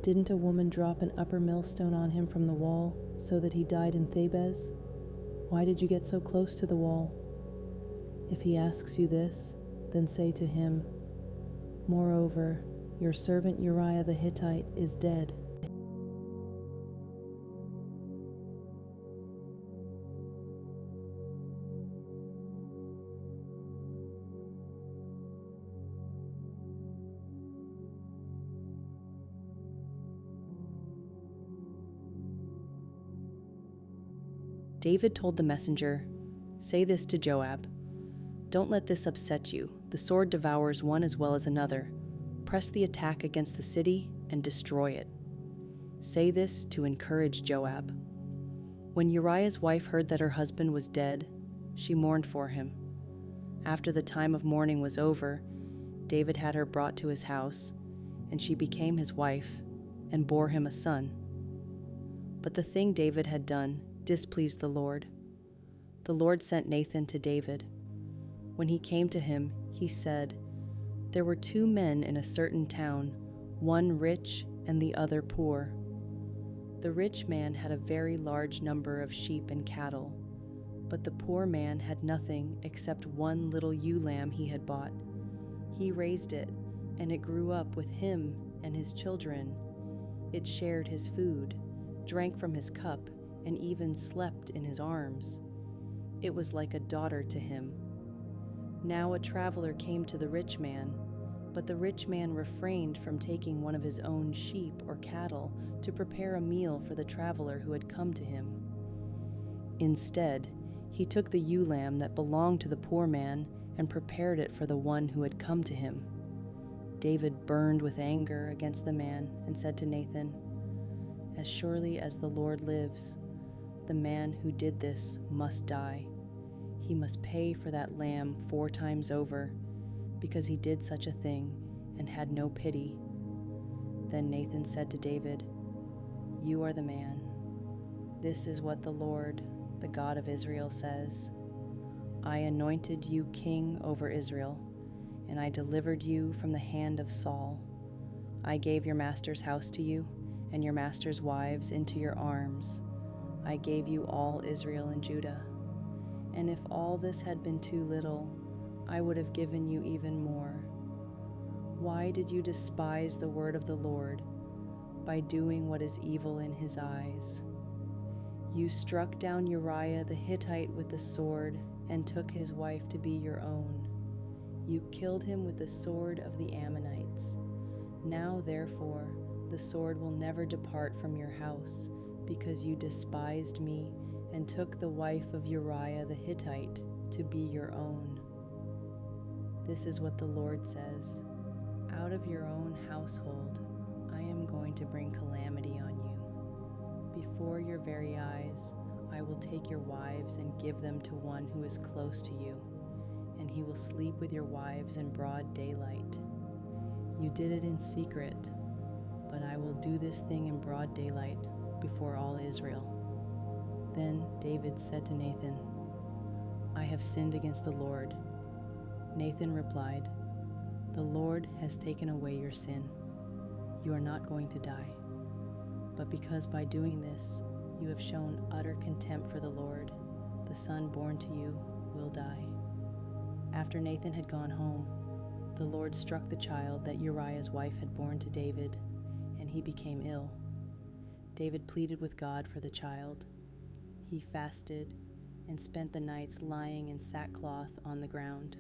Didn't a woman drop an upper millstone on him from the wall, so that he died in Thebez? Why did you get so close to the wall?' If he asks you this, then say to him, 'Moreover, your servant Uriah the Hittite is dead.'" David told the messenger, "Say this to Joab. Don't let this upset you. The sword devours one as well as another. Press the attack against the city and destroy it." Say this to encourage Joab. When Uriah's wife heard that her husband was dead, she mourned for him. After the time of mourning was over, David had her brought to his house, and she became his wife and bore him a son. But the thing David had done displeased the Lord. The Lord sent Nathan to David. When he came to him, he said, "There were 2 men in a certain town, one rich and the other poor. The rich man had a very large number of sheep and cattle, but the poor man had nothing except one little ewe lamb he had bought. He raised it, and it grew up with him and his children. It shared his food, drank from his cup, and even slept in his arms. It was like a daughter to him. Now a traveler came to the rich man, but the rich man refrained from taking one of his own sheep or cattle to prepare a meal for the traveler who had come to him. Instead, he took the ewe lamb that belonged to the poor man and prepared it for the one who had come to him. David burned with anger against the man and said to Nathan, "As surely as the Lord lives, the man who did this must die. He must pay for that lamb 4 times over, because he did such a thing and had no pity." Then Nathan said to David, "You are the man. This is what the Lord, the God of Israel, says. I anointed you king over Israel, and I delivered you from the hand of Saul. I gave your master's house to you, and your master's wives into your arms. I gave you all Israel and Judah. And if all this had been too little, I would have given you even more. Why did you despise the word of the Lord by doing what is evil in his eyes? You struck down Uriah the Hittite with the sword and took his wife to be your own. You killed him with the sword of the Ammonites. Now, therefore, the sword will never depart from your house, because you despised me and took the wife of Uriah the Hittite to be your own. This is what the Lord says. Out of your own household, I am going to bring calamity on you. Before your very eyes, I will take your wives and give them to one who is close to you, and he will sleep with your wives in broad daylight. You did it in secret, but I will do this thing in broad daylight before all Israel." Then David said to Nathan, "I have sinned against the Lord." Nathan replied, "The Lord has taken away your sin. You are not going to die. But because by doing this you have shown utter contempt for the Lord, the son born to you will die." After Nathan had gone home, the Lord struck the child that Uriah's wife had borne to David, and he became ill. David pleaded with God for the child. He fasted and spent the nights lying in sackcloth on the ground.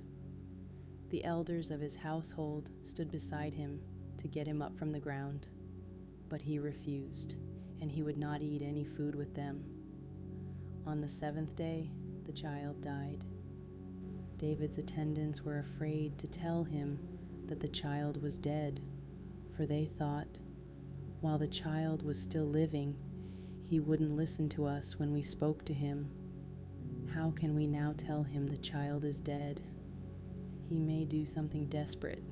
The elders of his household stood beside him to get him up from the ground, but he refused, and he would not eat any food with them. On the 7th day, the child died. David's attendants were afraid to tell him that the child was dead, for they thought, while the child was still living, he wouldn't listen to us when we spoke to him. How can we now tell him the child is dead? He may do something desperate.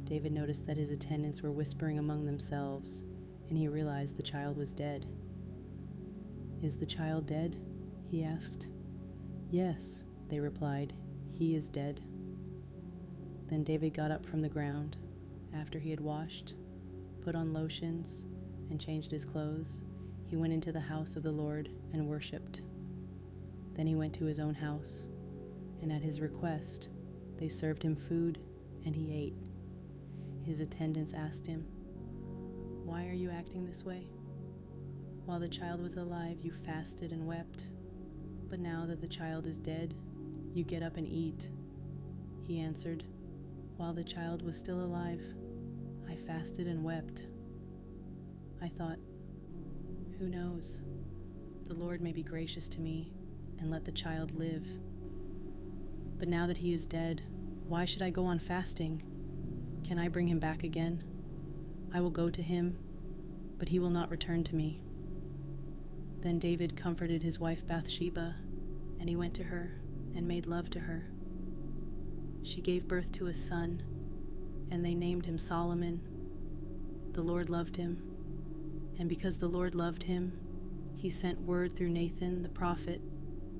David noticed that his attendants were whispering among themselves, and he realized the child was dead. "Is the child dead?" he asked. "Yes," they replied, "he is dead." Then David got up from the ground, after he had washed, put on lotions, and changed his clothes. He went into the house of the Lord and worshipped. Then he went to his own house, and at his request, they served him food, and he ate. His attendants asked him, "Why are you acting this way? While the child was alive, you fasted and wept, but now that the child is dead, you get up and eat." He answered, "While the child was still alive, I fasted and wept. I thought, who knows? the Lord may be gracious to me and let the child live. But now that he is dead, why should I go on fasting? Can I bring him back again? I will go to him, but he will not return to me." Then David comforted his wife Bathsheba, and he went to her and made love to her. She gave birth to a son, and they named him Solomon. The Lord loved him, and because the Lord loved him, he sent word through Nathan the prophet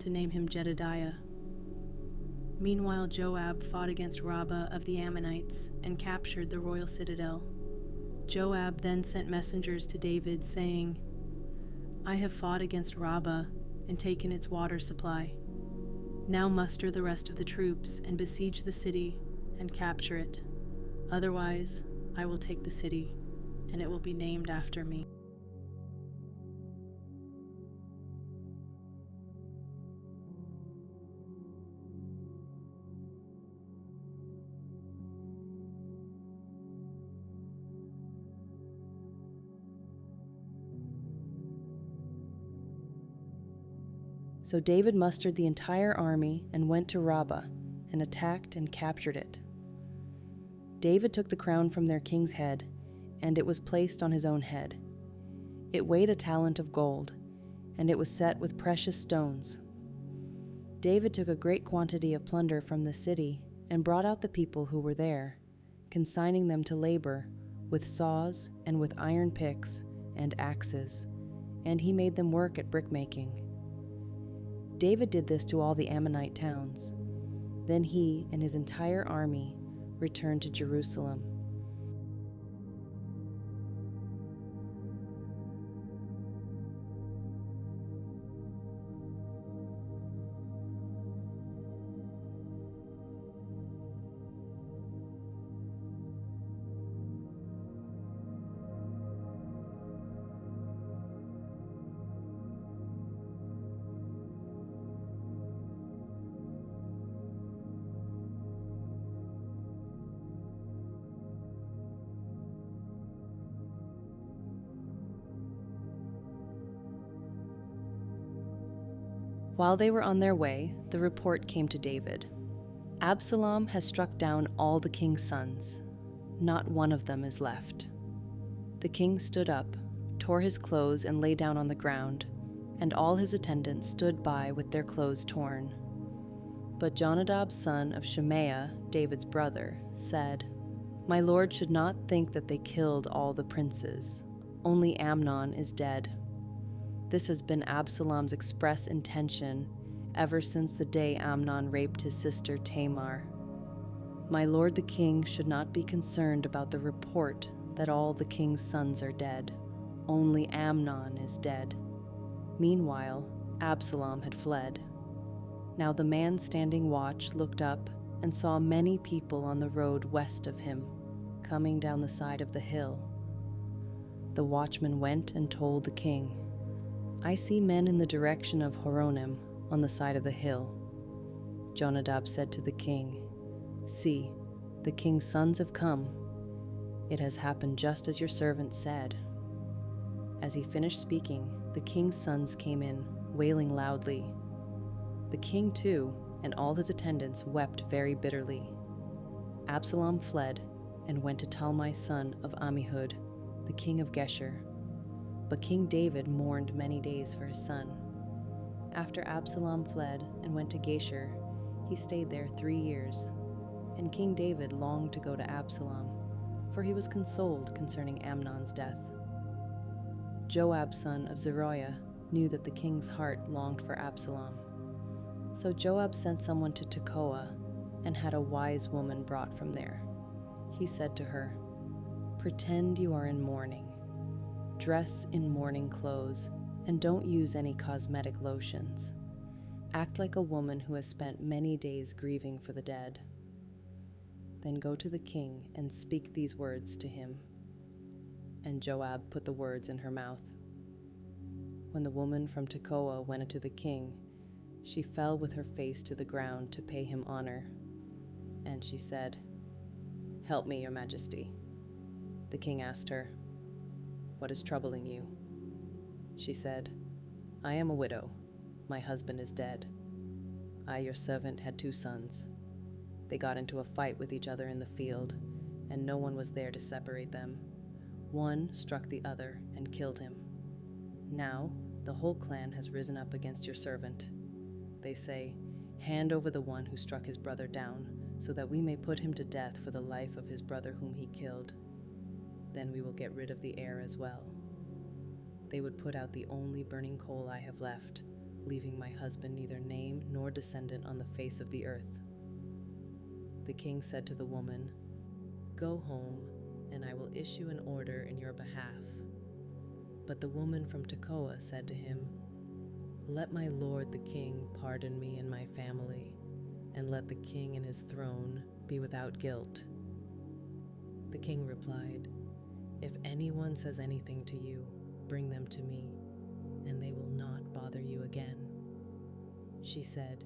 to name him Jedediah. Meanwhile, Joab fought against Rabbah of the Ammonites and captured the royal citadel. Joab then sent messengers to David, saying, "I have fought against Rabbah and taken its water supply. Now muster the rest of the troops and besiege the city and capture it. Otherwise, I will take the city, and it will be named after me." So David mustered the entire army and went to Rabbah and attacked and captured it. David took the crown from their king's head, and it was placed on his own head. It weighed a talent of gold, and it was set with precious stones. David took a great quantity of plunder from the city and brought out the people who were there, consigning them to labor with saws and with iron picks and axes, and he made them work at brickmaking. David did this to all the Ammonite towns. Then he and his entire army returned to Jerusalem. While they were on their way, the report came to David. "Absalom has struck down all the king's sons. Not one of them is left." The king stood up, tore his clothes, and lay down on the ground, and all his attendants stood by with their clothes torn. But Jonadab, son of Shemaiah, David's brother, said, "My lord should not think that they killed all the princes. Only Amnon is dead. This has been Absalom's express intention ever since the day Amnon raped his sister Tamar. My lord the king should not be concerned about the report that all the king's sons are dead. Only Amnon is dead." Meanwhile, Absalom had fled. Now the man standing watch looked up and saw many people on the road west of him, coming down the side of the hill. The watchman went and told the king, "I see men in the direction of Horonim on the side of the hill." Jonadab said to the king, "See, the king's sons have come. It has happened just as your servant said." As he finished speaking, the king's sons came in, wailing loudly. The king too, and all his attendants wept very bitterly. Absalom fled and went to Talmai son of Ammihud, the king of Geshur. But King David mourned many days for his son. After Absalom fled and went to Geshur, he stayed there 3 years. And King David longed to go to Absalom, for he was consoled concerning Amnon's death. Joab, son of Zeruiah, knew that the king's heart longed for Absalom. So Joab sent someone to Tekoa and had a wise woman brought from there. He said to her, "Pretend you are in mourning. Dress in mourning clothes, and don't use any cosmetic lotions. Act like a woman who has spent many days grieving for the dead. Then go to the king and speak these words to him." And Joab put the words in her mouth. When the woman from Tekoa went into the king, she fell with her face to the ground to pay him honor. And she said, "Help me, your majesty." The king asked her, "What is troubling you?" She said, I am a widow. My husband is dead. I, your servant, had 2 sons. They got into a fight with each other in the field, and no one was there to separate them. One struck the other and killed him. Now the whole clan has risen up against your servant. They say, 'Hand over the one who struck his brother down, so that we may put him to death for the life of his brother whom he killed. Then we will get rid of the heir as well.' They would put out the only burning coal I have left, leaving my husband neither name nor descendant on the face of the earth." The king said to the woman, "Go home, and I will issue an order in your behalf." But the woman from Tekoa said to him, "Let my lord the king pardon me and my family, and let the king and his throne be without guilt." The king replied, "If anyone says anything to you, bring them to me, and they will not bother you again." She said,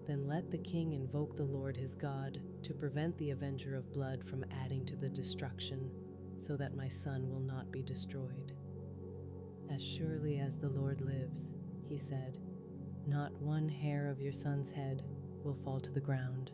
"Then let the king invoke the Lord his God to prevent the avenger of blood from adding to the destruction, so that my son will not be destroyed." "As surely as the Lord lives," he said, "not one hair of your son's head will fall to the ground."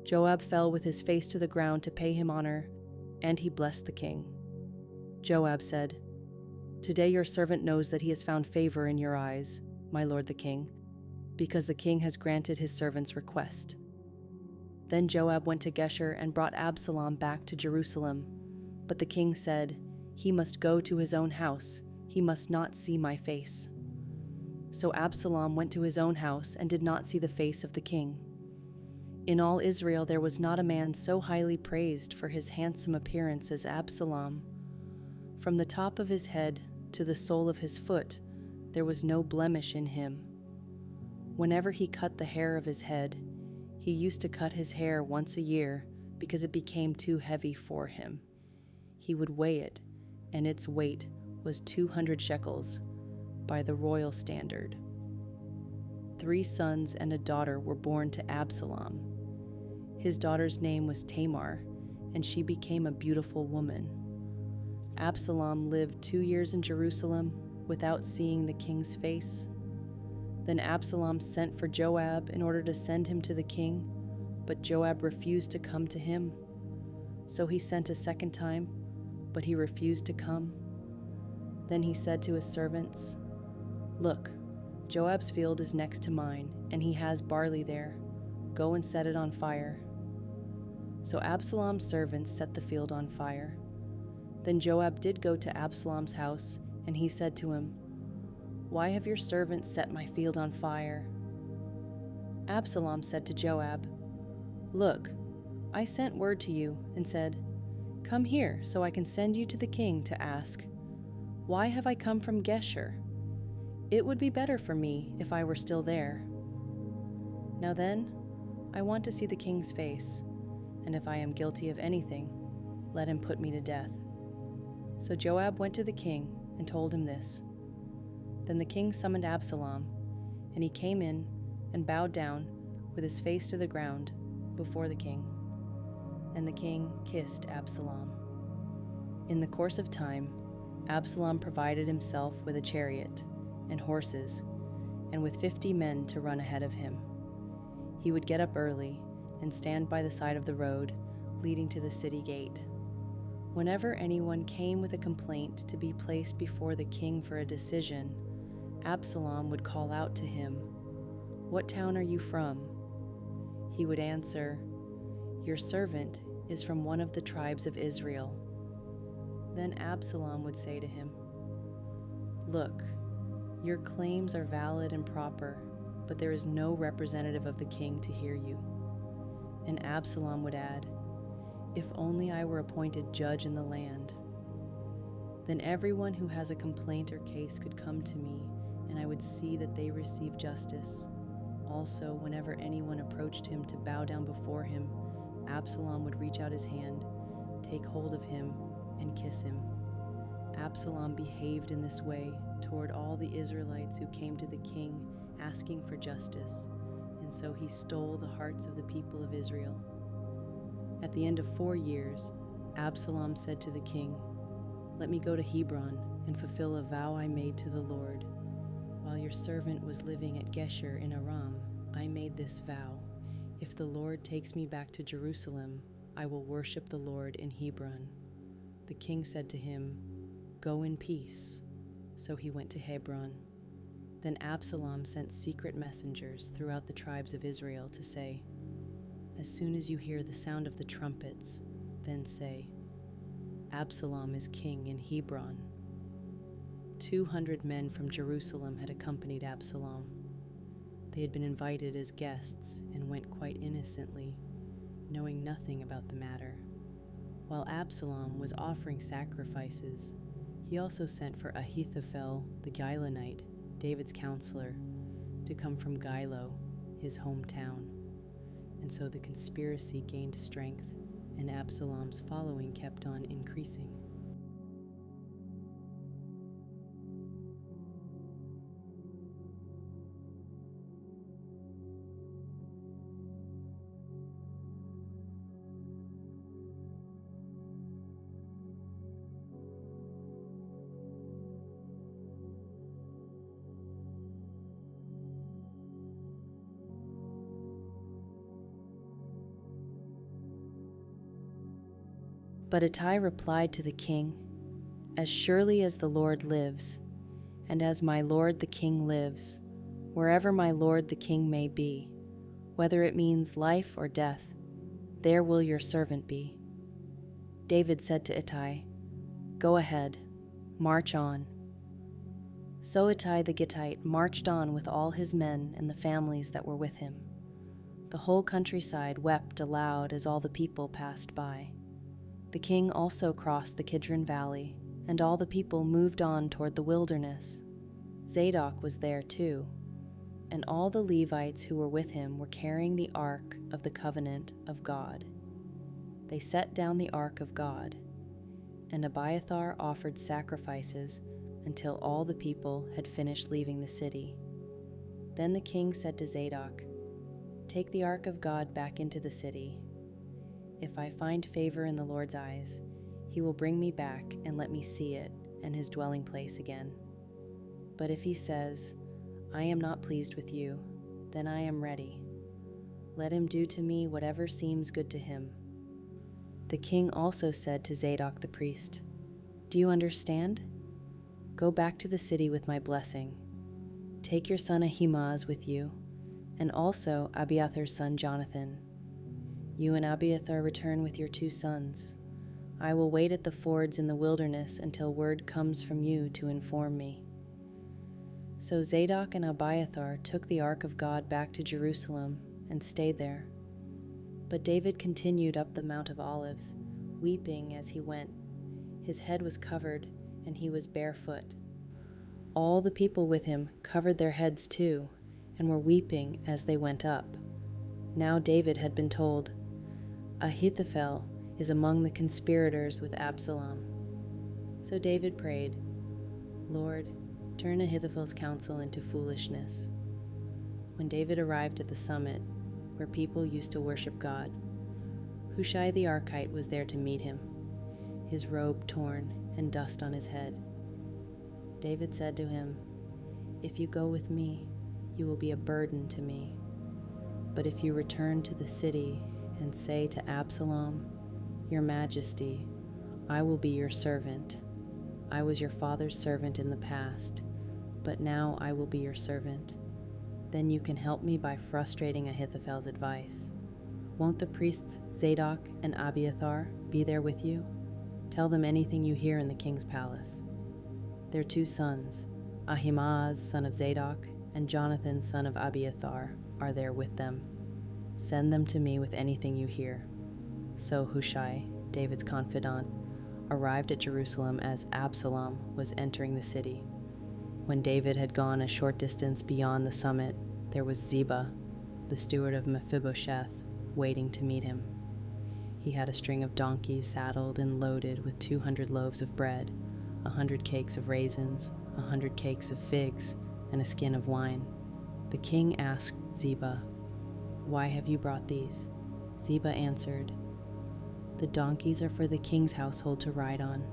Joab fell with his face to the ground to pay him honor, and he blessed the king. Joab said, "Today your servant knows that he has found favor in your eyes, my lord the king, because the king has granted his servant's request." Then Joab went to Geshur and brought Absalom back to Jerusalem. But the king said, "He must go to his own house. He must not see my face." So Absalom went to his own house and did not see the face of the king. In all Israel there was not a man so highly praised for his handsome appearance as Absalom. From the top of his head to the sole of his foot, there was no blemish in him. Whenever he cut the hair of his head, he used to cut his hair once a year because it became too heavy for him. He would weigh it, and its weight was 200 shekels by the royal standard. 3 sons and a daughter were born to Absalom. His daughter's name was Tamar, and she became a beautiful woman. Absalom lived 2 years in Jerusalem without seeing the king's face. Then Absalom sent for Joab in order to send him to the king, but Joab refused to come to him. So he sent a second time, but he refused to come. Then he said to his servants, "Look, Joab's field is next to mine, and he has barley there. Go and set it on fire." So Absalom's servants set the field on fire. Then Joab did go to Absalom's house, and he said to him, "Why have your servants set my field on fire?" Absalom said to Joab, "Look, I sent word to you and said, 'Come here so I can send you to the king to ask, why have I come from Geshur? It would be better for me if I were still there. Now then, I want to see the king's face, and if I am guilty of anything, let him put me to death." So Joab went to the king and told him this. Then the king summoned Absalom, and he came in and bowed down with his face to the ground before the king. And the king kissed Absalom. In the course of time, Absalom provided himself with a chariot and horses, and with 50 men to run ahead of him. He would get up early and stand by the side of the road leading to the city gate. Whenever anyone came with a complaint to be placed before the king for a decision, Absalom would call out to him, "What town are you from?" He would answer, "Your servant is from one of the tribes of Israel." Then Absalom would say to him, "Look, your claims are valid and proper, but there is no representative of the king to hear you." And Absalom would add, "If only I were appointed judge in the land." Then everyone who has a complaint or case could come to me, and I would see that they receive justice. Also, whenever anyone approached him to bow down before him, Absalom would reach out his hand, take hold of him, and kiss him. Absalom behaved in this way toward all the Israelites who came to the king asking for justice, and so he stole the hearts of the people of Israel. At the end of 4 years, Absalom said to the king, "Let me go to Hebron and fulfill a vow I made to the Lord. While your servant was living at Geshur in Aram, I made this vow. If the Lord takes me back to Jerusalem, I will worship the Lord in Hebron." The king said to him, "Go in peace." So he went to Hebron. Then Absalom sent secret messengers throughout the tribes of Israel to say, "As soon as you hear the sound of the trumpets, then say, 'Absalom is king in Hebron.'" 200 men from Jerusalem had accompanied Absalom. They had been invited as guests and went quite innocently, knowing nothing about the matter. While Absalom was offering sacrifices, he also sent for Ahithophel the Gilonite, David's counselor, to come from Gilo, his hometown. And so the conspiracy gained strength, and Absalom's following kept on increasing. But Ittai replied to the king, "As surely as the Lord lives, and as my lord the king lives, wherever my lord the king may be, whether it means life or death, there will your servant be." David said to Ittai, "Go ahead, march on." So Ittai the Gittite marched on with all his men and the families that were with him. The whole countryside wept aloud as all the people passed by. The king also crossed the Kidron Valley, and all the people moved on toward the wilderness. Zadok was there too, and all the Levites who were with him were carrying the ark of the covenant of God. They set down the ark of God, and Abiathar offered sacrifices until all the people had finished leaving the city. Then the king said to Zadok, "Take the ark of God back into the city. If I find favor in the Lord's eyes, he will bring me back and let me see it and his dwelling place again. But if he says, 'I am not pleased with you,' then I am ready. Let him do to me whatever seems good to him." The king also said to Zadok the priest, "Do you understand? Go back to the city with my blessing. Take your son Ahimaaz with you, and also Abiathar's son Jonathan. You and Abiathar return with your 2 sons. I will wait at the fords in the wilderness until word comes from you to inform me." So Zadok and Abiathar took the ark of God back to Jerusalem and stayed there. But David continued up the Mount of Olives, weeping as he went. His head was covered, and he was barefoot. All the people with him covered their heads too, and were weeping as they went up. Now David had been told, "Ahithophel is among the conspirators with Absalom." So David prayed, "Lord, turn Ahithophel's counsel into foolishness." When David arrived at the summit, where people used to worship God, Hushai the Archite was there to meet him, his robe torn and dust on his head. David said to him, "If you go with me, you will be a burden to me. But if you return to the city and say to Absalom, 'Your Majesty, I will be your servant. I was your father's servant in the past, but now I will be your servant,' then you can help me by frustrating Ahithophel's advice. Won't the priests Zadok and Abiathar be there with you? Tell them anything you hear in the king's palace. Their 2 sons, Ahimaaz son of Zadok and Jonathan son of Abiathar, are there with them. Send them to me with anything you hear." So Hushai, David's confidant, arrived at Jerusalem as Absalom was entering the city. When David had gone a short distance beyond the summit, there was Ziba, the steward of Mephibosheth, waiting to meet him. He had a string of donkeys saddled and loaded with 200 loaves of bread, 100 cakes of raisins, 100 cakes of figs, and a skin of wine. The king asked Ziba, "Why have you brought these?" Ziba answered, "The donkeys are for the king's household to ride on,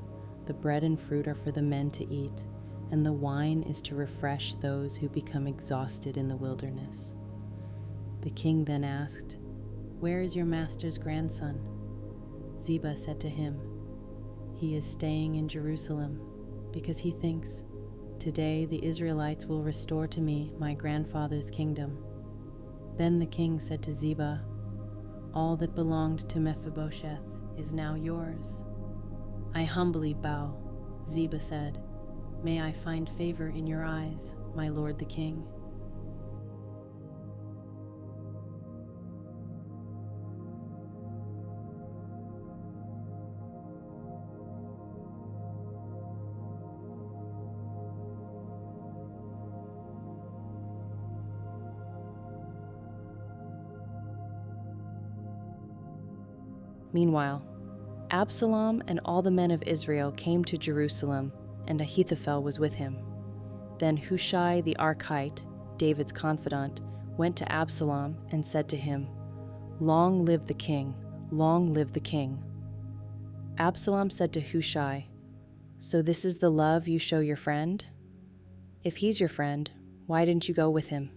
the bread and fruit are for the men to eat, and the wine is to refresh those who become exhausted in the wilderness." The king then asked, "Where is your master's grandson?" Ziba said to him, "He is staying in Jerusalem because he thinks, 'Today the Israelites will restore to me my grandfather's kingdom.'" Then the king said to Ziba, "All that belonged to Mephibosheth is now yours." "I humbly bow," Ziba said. "May I find favor in your eyes, my lord the king." Meanwhile, Absalom and all the men of Israel came to Jerusalem, and Ahithophel was with him. Then Hushai the Archite, David's confidant, went to Absalom and said to him, "Long live the king! Long live the king!" Absalom said to Hushai, "So this is the love you show your friend? If he's your friend, why didn't you go with him?"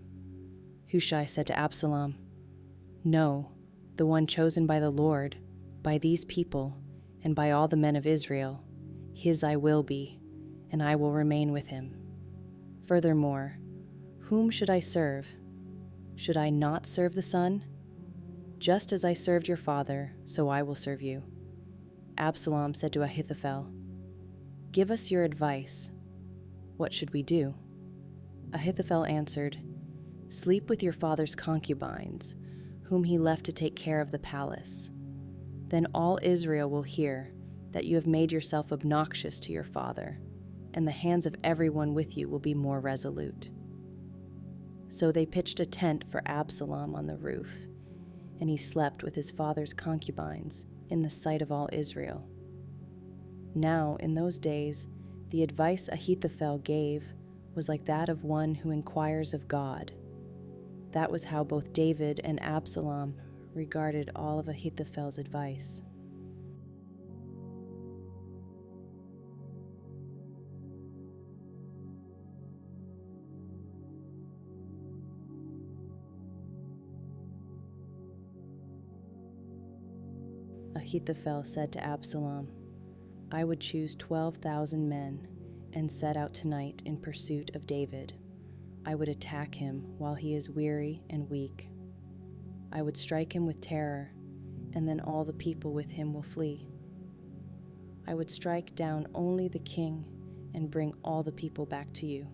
Hushai said to Absalom, "No, the one chosen by the Lord, by these people, and by all the men of Israel, his I will be, and I will remain with him. Furthermore, whom should I serve? Should I not serve the son? Just as I served your father, so I will serve you." Absalom said to Ahithophel, "Give us your advice. What should we do?" Ahithophel answered, "Sleep with your father's concubines, whom he left to take care of the palace. Then all Israel will hear that you have made yourself obnoxious to your father, and the hands of everyone with you will be more resolute." So they pitched a tent for Absalom on the roof, and he slept with his father's concubines in the sight of all Israel. Now, in those days, the advice Ahithophel gave was like that of one who inquires of God. That was how both David and Absalom regarded all of Ahithophel's advice. Ahithophel said to Absalom, "I would choose 12,000 men and set out tonight in pursuit of David. I would attack him while he is weary and weak. I would strike him with terror, and then all the people with him will flee. I would strike down only the king and bring all the people back to you.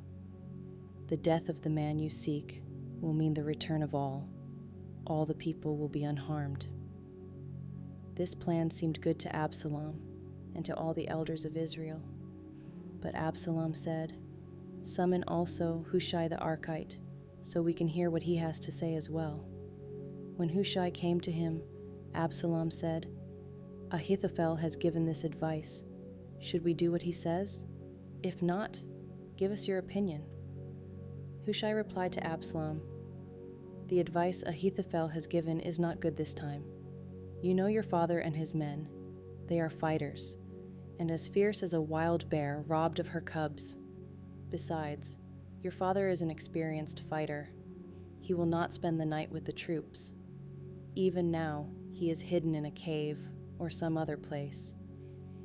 The death of the man you seek will mean the return of all. All the people will be unharmed." This plan seemed good to Absalom and to all the elders of Israel. But Absalom said, "Summon also Hushai the Archite, so we can hear what he has to say as well." When Hushai came to him, Absalom said, "Ahithophel has given this advice. Should we do what he says? If not, give us your opinion." Hushai replied to Absalom, "The advice Ahithophel has given is not good this time. You know your father and his men. They are fighters, and as fierce as a wild bear robbed of her cubs. Besides, your father is an experienced fighter. He will not spend the night with the troops. Even now, he is hidden in a cave or some other place.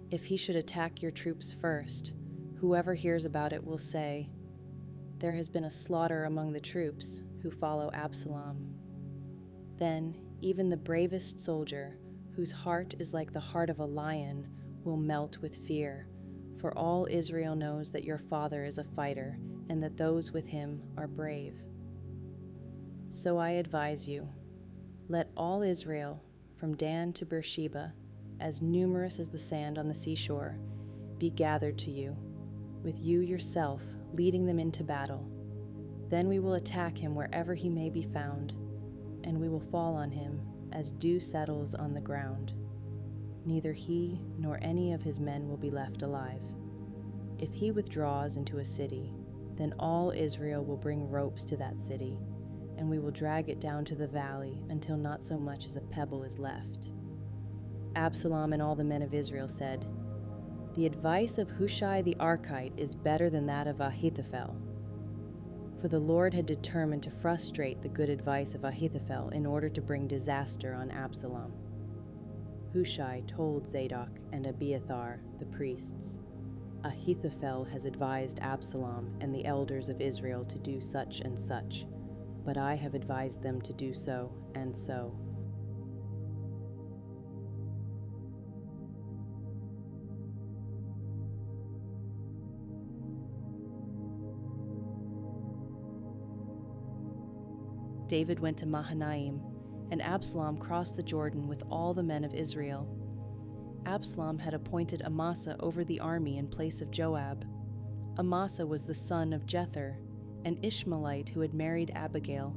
If he should attack your troops first, whoever hears about it will say, 'There has been a slaughter among the troops who follow Absalom.' Then even the bravest soldier, whose heart is like the heart of a lion, will melt with fear, for all Israel knows that your father is a fighter and that those with him are brave. So I advise you, let all Israel, from Dan to Beersheba, as numerous as the sand on the seashore, be gathered to you, with you yourself leading them into battle. Then we will attack him wherever he may be found, and we will fall on him as dew settles on the ground. Neither he nor any of his men will be left alive. If he withdraws into a city, then all Israel will bring ropes to that city, and we will drag it down to the valley until not so much as a pebble is left." Absalom and all the men of Israel said, "The advice of Hushai the Archite is better than that of Ahithophel." For the Lord had determined to frustrate the good advice of Ahithophel in order to bring disaster on Absalom. Hushai told Zadok and Abiathar, the priests, "Ahithophel has advised Absalom and the elders of Israel to do such and such, but I have advised them to do so and so." David went to Mahanaim, and Absalom crossed the Jordan with all the men of Israel. Absalom had appointed Amasa over the army in place of Joab. Amasa was the son of Jether, an Ishmaelite who had married Abigail,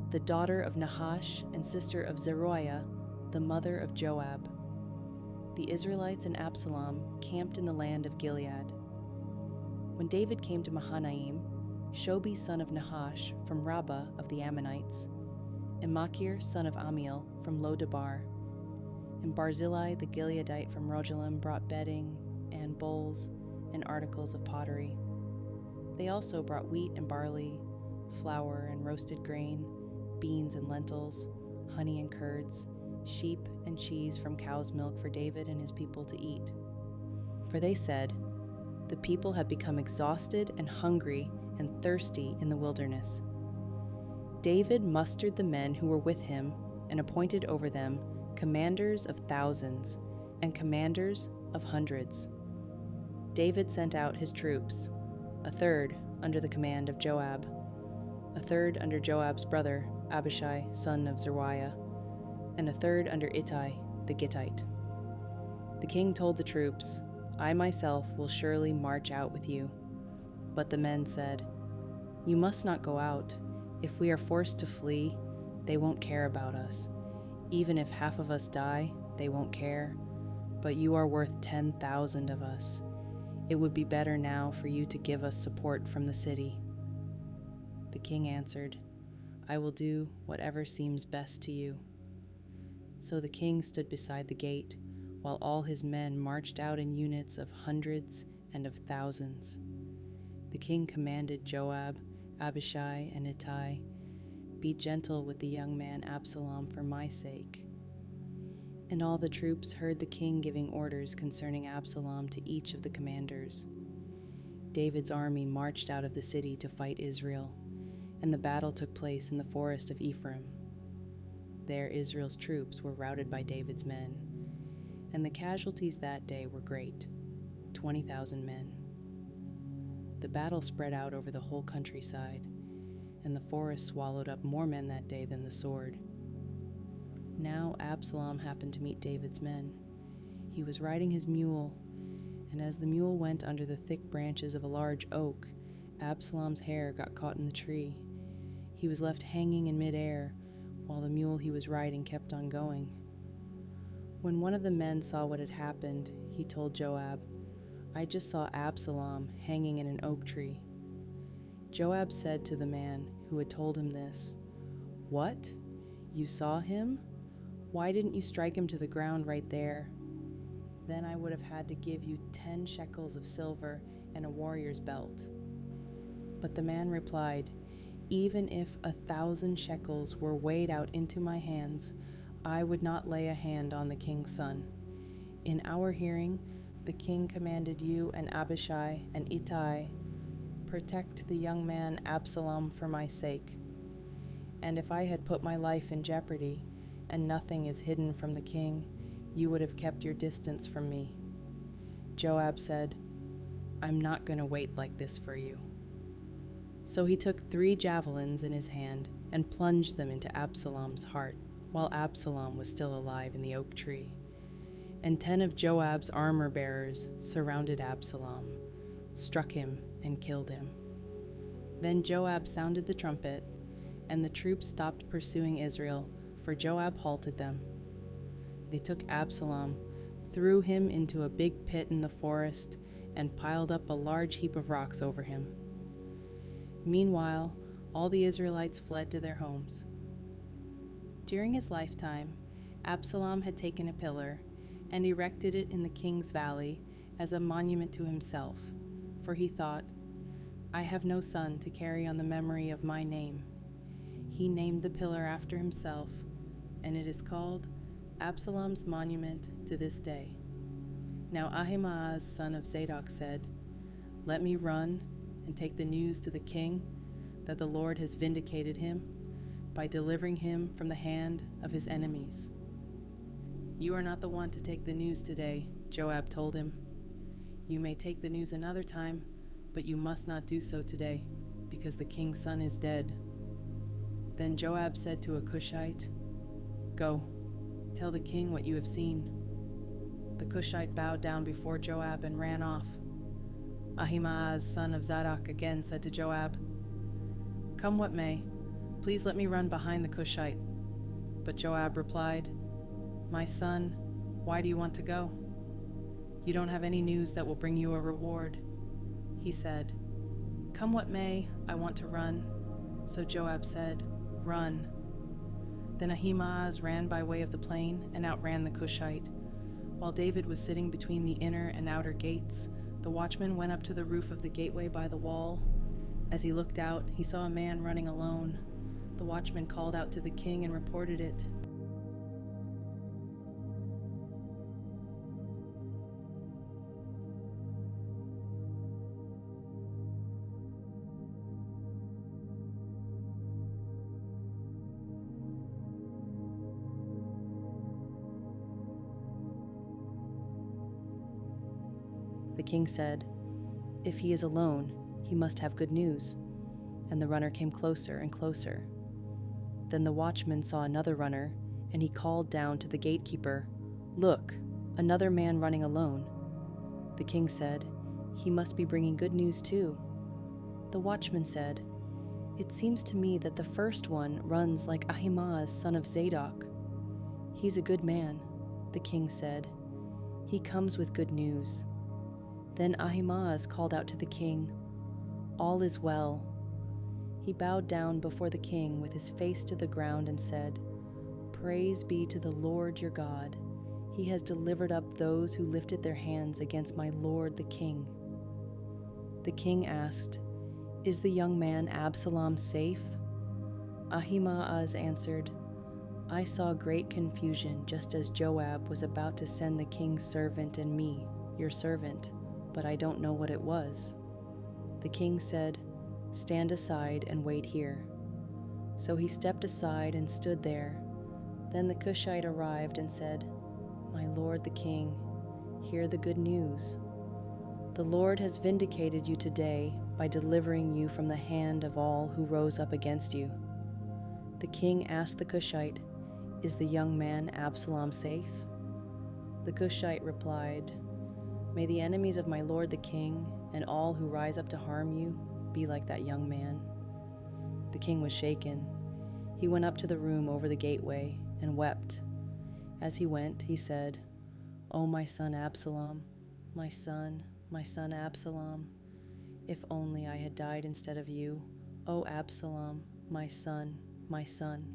the daughter of Nahash and sister of Zeruiah, the mother of Joab. The Israelites and Absalom camped in the land of Gilead. When David came to Mahanaim, Shobi son of Nahash from Rabbah of the Ammonites, and Machir son of Amiel from Lodabar, and Barzillai the Gileadite from Rogelim brought bedding and bowls and articles of pottery. They also brought wheat and barley, flour and roasted grain, beans and lentils, honey and curds, sheep and cheese from cow's milk for David and his people to eat. For they said, "The people have become exhausted and hungry and thirsty in the wilderness." David mustered the men who were with him and appointed over them commanders of thousands and commanders of hundreds. David sent out his troops, a third under the command of Joab, a third under Joab's brother Abishai son of Zeruiah, and a third under Ittai the Gittite. The king told the troops, "I myself will surely march out with you." But the men said, "You must not go out. If we are forced to flee, they won't care about us. Even if half of us die, they won't care. But you are worth 10,000 of us. It would be better now for you to give us support from the city." The king answered, "I will do whatever seems best to you." So the king stood beside the gate, while all his men marched out in units of hundreds and of thousands. The king commanded Joab, Abishai, and Ittai, "Be gentle with the young man Absalom for my sake." And all the troops heard the king giving orders concerning Absalom to each of the commanders. David's army marched out of the city to fight Israel, and the battle took place in the forest of Ephraim. There Israel's troops were routed by David's men, and the casualties that day were great, 20,000 men. The battle spread out over the whole countryside, and the forest swallowed up more men that day than the sword. Now Absalom happened to meet David's men. He was riding his mule, and as the mule went under the thick branches of a large oak, Absalom's hair got caught in the tree. He was left hanging in midair, while the mule he was riding kept on going. When one of the men saw what had happened, he told Joab, "I just saw Absalom hanging in an oak tree." Joab said to the man who had told him this, "What? You saw him? Why didn't you strike him to the ground right there? Then I would have had to give you 10 shekels of silver and a warrior's belt." But the man replied, "Even if 1,000 shekels were weighed out into my hands, I would not lay a hand on the king's son. In our hearing, the king commanded you and Abishai and Ittai, protect the young man Absalom for my sake. And if I had put my life in jeopardy, and nothing is hidden from the king, you would have kept your distance from me." Joab said, "I'm not going to wait like this for you." So he took 3 javelins in his hand and plunged them into Absalom's heart, while Absalom was still alive in the oak tree. and 10 of Joab's armor-bearers surrounded Absalom, struck him, and killed him. Then Joab sounded the trumpet, and the troops stopped pursuing Israel, for Joab halted them. They took Absalom, threw him into a big pit in the forest, and piled up a large heap of rocks over him. Meanwhile, all the Israelites fled to their homes. During his lifetime, Absalom had taken a pillar and erected it in the king's valley as a monument to himself, for he thought, "I have no son to carry on the memory of my name." He named the pillar after himself, and it is called Absalom's monument to this day. Now Ahimaaz, son of Zadok, said, "Let me run and take the news to the king that the Lord has vindicated him by delivering him from the hand of his enemies." "You are not the one to take the news today," Joab told him. "You may take the news another time, but you must not do so today, because the king's son is dead." Then Joab said to a Cushite, "Go, tell the king what you have seen." The Cushite bowed down before Joab and ran off. Ahimaaz, son of Zadok, again said to Joab, "Come what may, please let me run behind the Cushite." But Joab replied, "My son, why do you want to go? You don't have any news that will bring you a reward." He said, "Come what may, I want to run." So Joab said, "Run." Then Ahimaaz ran by way of the plain and outran the Cushite. While David was sitting between the inner and outer gates, the watchman went up to the roof of the gateway by the wall. As he looked out, he saw a man running alone. The watchman called out to the king and reported it. The king said, "If he is alone, he must have good news." And the runner came closer and closer. Then the watchman saw another runner, and he called down to the gatekeeper, "Look, another man running alone." The king said, "He must be bringing good news too." The watchman said, "It seems to me that the first one runs like Ahimaaz, son of Zadok." "He's a good man," the king said. "He comes with good news." Then Ahimaaz called out to the king, "All is well." He bowed down before the king with his face to the ground and said, "Praise be to the Lord your God. He has delivered up those who lifted their hands against my lord the king." The king asked, "Is the young man Absalom safe?" Ahimaaz answered, "I saw great confusion just as Joab was about to send the king's servant and me, your servant, but I don't know what it was." The king said, "Stand aside and wait here." So he stepped aside and stood there. Then the Cushite arrived and said, "My lord the king, hear the good news. The Lord has vindicated you today by delivering you from the hand of all who rose up against you." The king asked the Cushite, "Is the young man Absalom safe?" The Cushite replied, "May the enemies of my lord the king and all who rise up to harm you be like that young man." The king was shaken. He went up to the room over the gateway and wept. As he went, he said, "Oh, my son Absalom, my son Absalom, if only I had died instead of you. Oh, Absalom, my son, my son."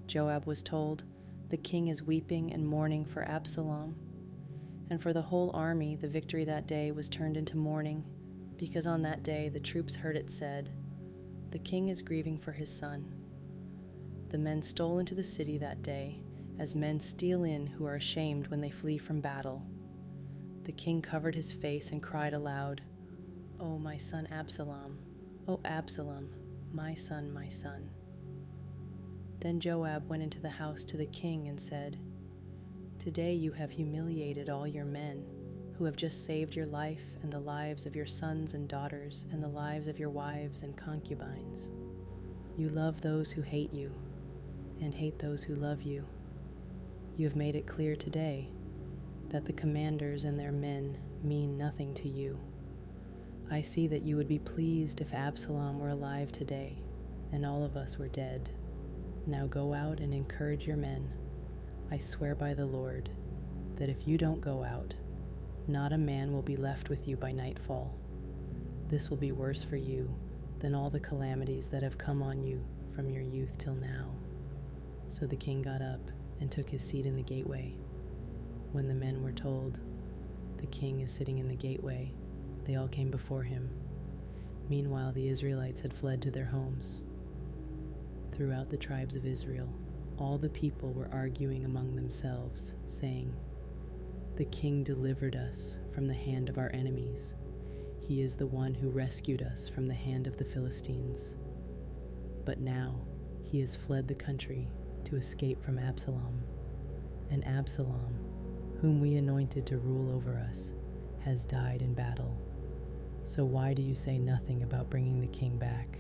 Joab was told, "The king is weeping and mourning for Absalom." And for the whole army, the victory that day was turned into mourning, because on that day the troops heard it said, "The king is grieving for his son." The men stole into the city that day, as men steal in who are ashamed when they flee from battle. The king covered his face and cried aloud, "Oh, my son Absalom, oh, Absalom, my son, my son." Then Joab went into the house to the king and said, "Today you have humiliated all your men, who have just saved your life and the lives of your sons and daughters and the lives of your wives and concubines. You love those who hate you and hate those who love you. You have made it clear today that the commanders and their men mean nothing to you. I see that you would be pleased if Absalom were alive today and all of us were dead. Now go out and encourage your men. I swear by the Lord that if you don't go out, not a man will be left with you by nightfall. This will be worse for you than all the calamities that have come on you from your youth till now." So the king got up and took his seat in the gateway. When the men were told, "The king is sitting in the gateway," they all came before him. Meanwhile, the Israelites had fled to their homes. Throughout the tribes of Israel, all the people were arguing among themselves, saying, "The king delivered us from the hand of our enemies. He is the one who rescued us from the hand of the Philistines. But now he has fled the country to escape from Absalom. And Absalom, whom we anointed to rule over us, has died in battle. So why do you say nothing about bringing the king back?"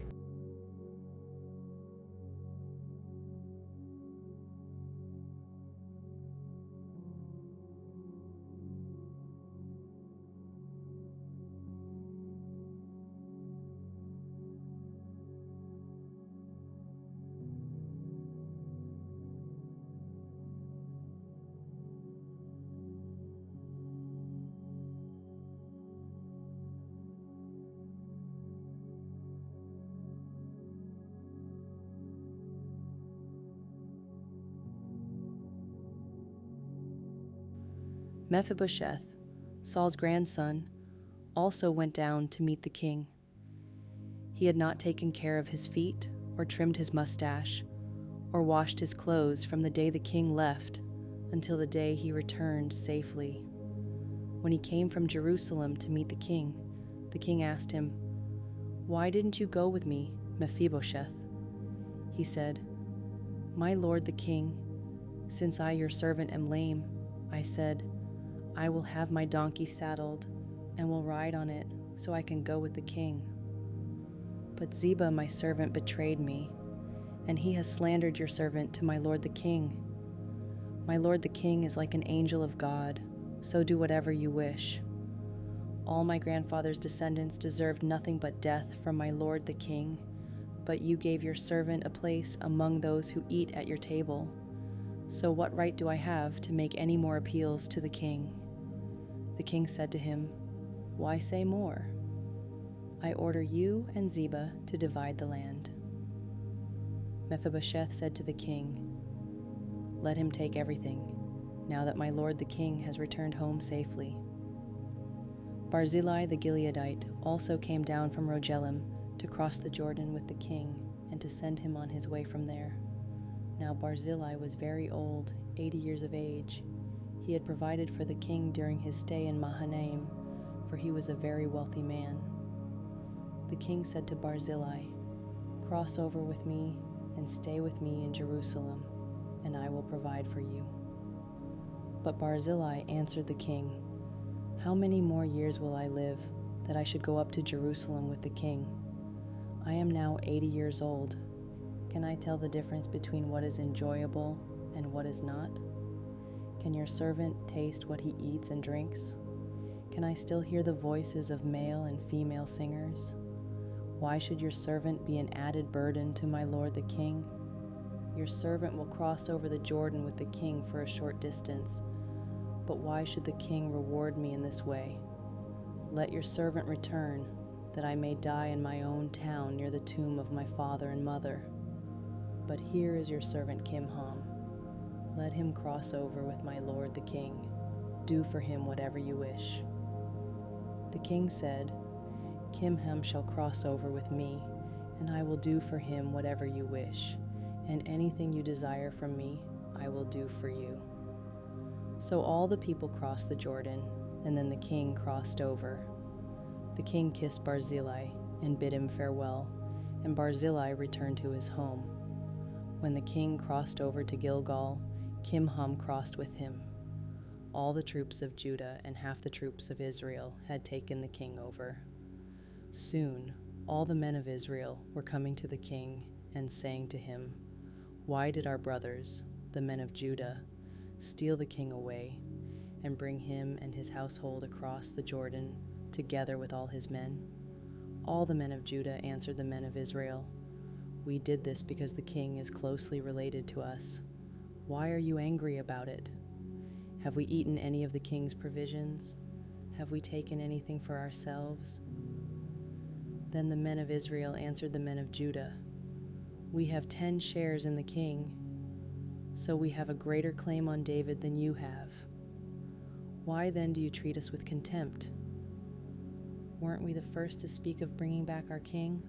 Mephibosheth, Saul's grandson, also went down to meet the king. He had not taken care of his feet or trimmed his mustache or washed his clothes from the day the king left until the day he returned safely. When he came from Jerusalem to meet the king asked him, "Why didn't you go with me, Mephibosheth?" He said, "My lord the king, since I your servant am lame, I said, I will have my donkey saddled and will ride on it so I can go with the king. But Ziba my servant betrayed me, and he has slandered your servant to my lord the king. My lord the king is like an angel of God, so do whatever you wish. All my grandfather's descendants deserved nothing but death from my lord the king, but you gave your servant a place among those who eat at your table. So what right do I have to make any more appeals to the king?" The king said to him, "Why say more? I order you and Ziba to divide the land." Mephibosheth said to the king, "Let him take everything, now that my lord the king has returned home safely." Barzillai the Gileadite also came down from Rogelim to cross the Jordan with the king and to send him on his way from there. Now Barzillai was very old, 80 years of age. He had provided for the king during his stay in Mahanaim, for he was a very wealthy man. The king said to Barzillai, "Cross over with me and stay with me in Jerusalem, and I will provide for you." But Barzillai answered the king, "How many more years will I live, that I should go up to Jerusalem with the king? I am now 80 years old. Can I tell the difference between what is enjoyable and what is not? Can your servant taste what he eats and drinks? Can I still hear the voices of male and female singers? Why should your servant be an added burden to my lord the king? Your servant will cross over the Jordan with the king for a short distance, but why should the king reward me in this way? Let your servant return, that I may die in my own town near the tomb of my father and mother. But here is your servant Kimham. Let him cross over with my lord the king. Do for him whatever you wish." The king said, "Kimham shall cross over with me, and I will do for him whatever you wish, and anything you desire from me, I will do for you." So all the people crossed the Jordan, and then the king crossed over. The king kissed Barzillai and bid him farewell, and Barzillai returned to his home. When the king crossed over to Gilgal, Kimham crossed with him. All the troops of Judah and half the troops of Israel had taken the king over. Soon, all the men of Israel were coming to the king and saying to him, "Why did our brothers, the men of Judah, steal the king away and bring him and his household across the Jordan together with all his men?" All the men of Judah answered the men of Israel, "We did this because the king is closely related to us. Why are you angry about it? Have we eaten any of the king's provisions? Have we taken anything for ourselves?" Then the men of Israel answered the men of Judah, "We have 10 shares in the king, so we have a greater claim on David than you have. Why then do you treat us with contempt? Weren't we the first to speak of bringing back our king?"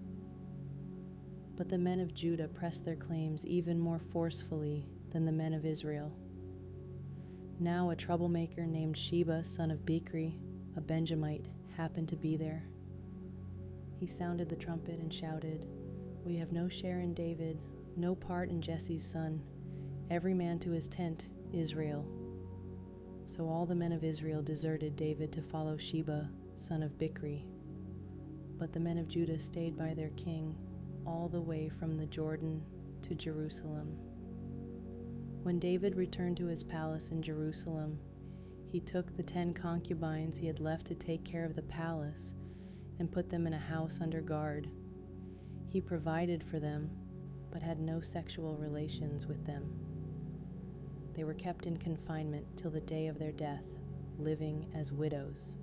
But the men of Judah pressed their claims even more forcefully than the men of Israel. Now a troublemaker named Sheba, son of Bichri, a Benjamite, happened to be there. He sounded the trumpet and shouted, "We have no share in David, no part in Jesse's son. Every man to his tent, Israel." So all the men of Israel deserted David to follow Sheba, son of Bichri. But the men of Judah stayed by their king all the way from the Jordan to Jerusalem. When David returned to his palace in Jerusalem, he took the 10 concubines he had left to take care of the palace and put them in a house under guard. He provided for them, but had no sexual relations with them. They were kept in confinement till the day of their death, living as widows.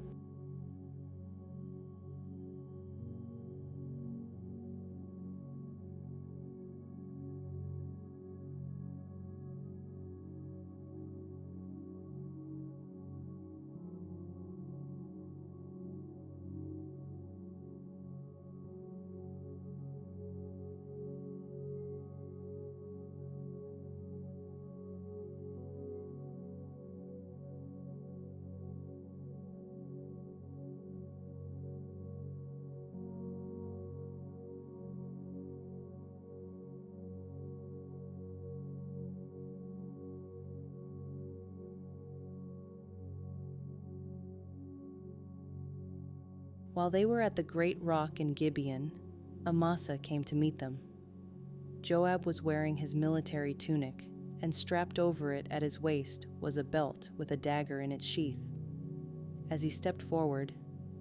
While they were at the great rock in Gibeon, Amasa came to meet them. Joab was wearing his military tunic, and strapped over it at his waist was a belt with a dagger in its sheath. As he stepped forward,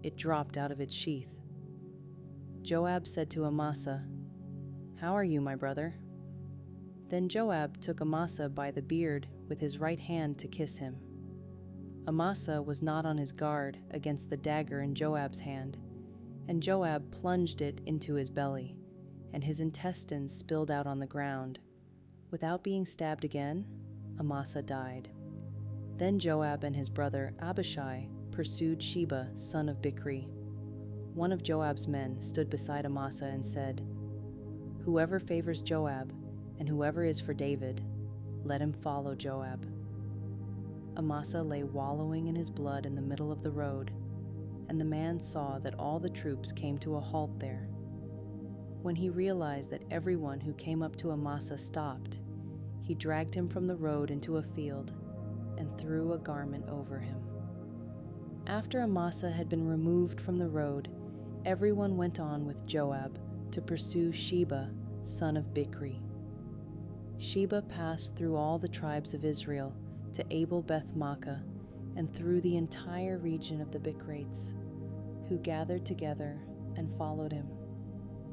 it dropped out of its sheath. Joab said to Amasa, "How are you, my brother?" Then Joab took Amasa by the beard with his right hand to kiss him. Amasa was not on his guard against the dagger in Joab's hand, and Joab plunged it into his belly, and his intestines spilled out on the ground. Without being stabbed again, Amasa died. Then Joab and his brother Abishai pursued Sheba, son of Bichri. One of Joab's men stood beside Amasa and said, "Whoever favors Joab, and whoever is for David, let him follow Joab." Amasa lay wallowing in his blood in the middle of the road, and the man saw that all the troops came to a halt there. When he realized that everyone who came up to Amasa stopped, he dragged him from the road into a field and threw a garment over him. After Amasa had been removed from the road, everyone went on with Joab to pursue Sheba, son of Bichri. Sheba passed through all the tribes of Israel to Abel Beth-Maachah and through the entire region of the Bichrites, who gathered together and followed him.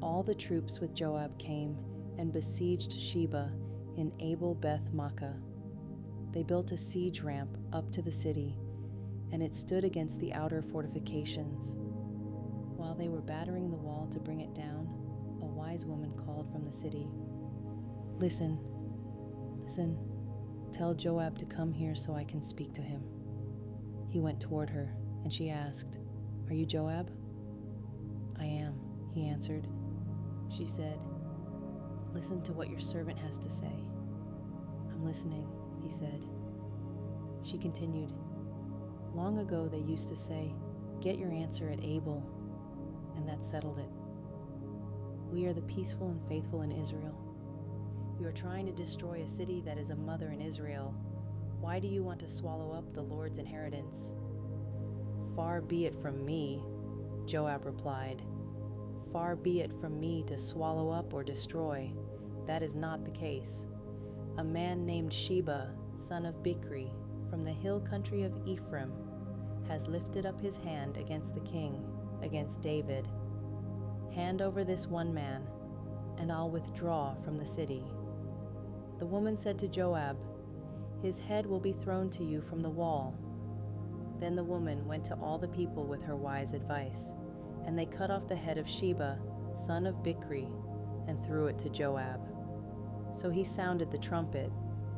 All the troops with Joab came and besieged Sheba in Abel Beth-Maachah. They built a siege ramp up to the city, and it stood against the outer fortifications. While they were battering the wall to bring it down, a wise woman called from the city, Listen, tell Joab to come here so I can speak to him." He went toward her, and she asked, "Are you Joab?" "I am," he answered. She said, "Listen to what your servant has to say." "I'm listening," he said. She continued, "Long ago they used to say, 'Get your answer at Abel,' and that settled it. We are the peaceful and faithful in Israel. You are trying to destroy a city that is a mother in Israel. Why do you want to swallow up the Lord's inheritance?" "Far be it from me," Joab replied. "Far be it from me to swallow up or destroy. That is not the case. A man named Sheba, son of Bichri, from the hill country of Ephraim, has lifted up his hand against the king, against David. Hand over this one man, and I'll withdraw from the city." The woman said to Joab, "His head will be thrown to you from the wall." Then the woman went to all the people with her wise advice, and they cut off the head of Sheba, son of Bichri, and threw it to Joab. So he sounded the trumpet,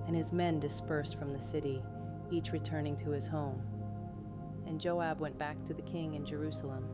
and his men dispersed from the city, each returning to his home. And Joab went back to the king in Jerusalem.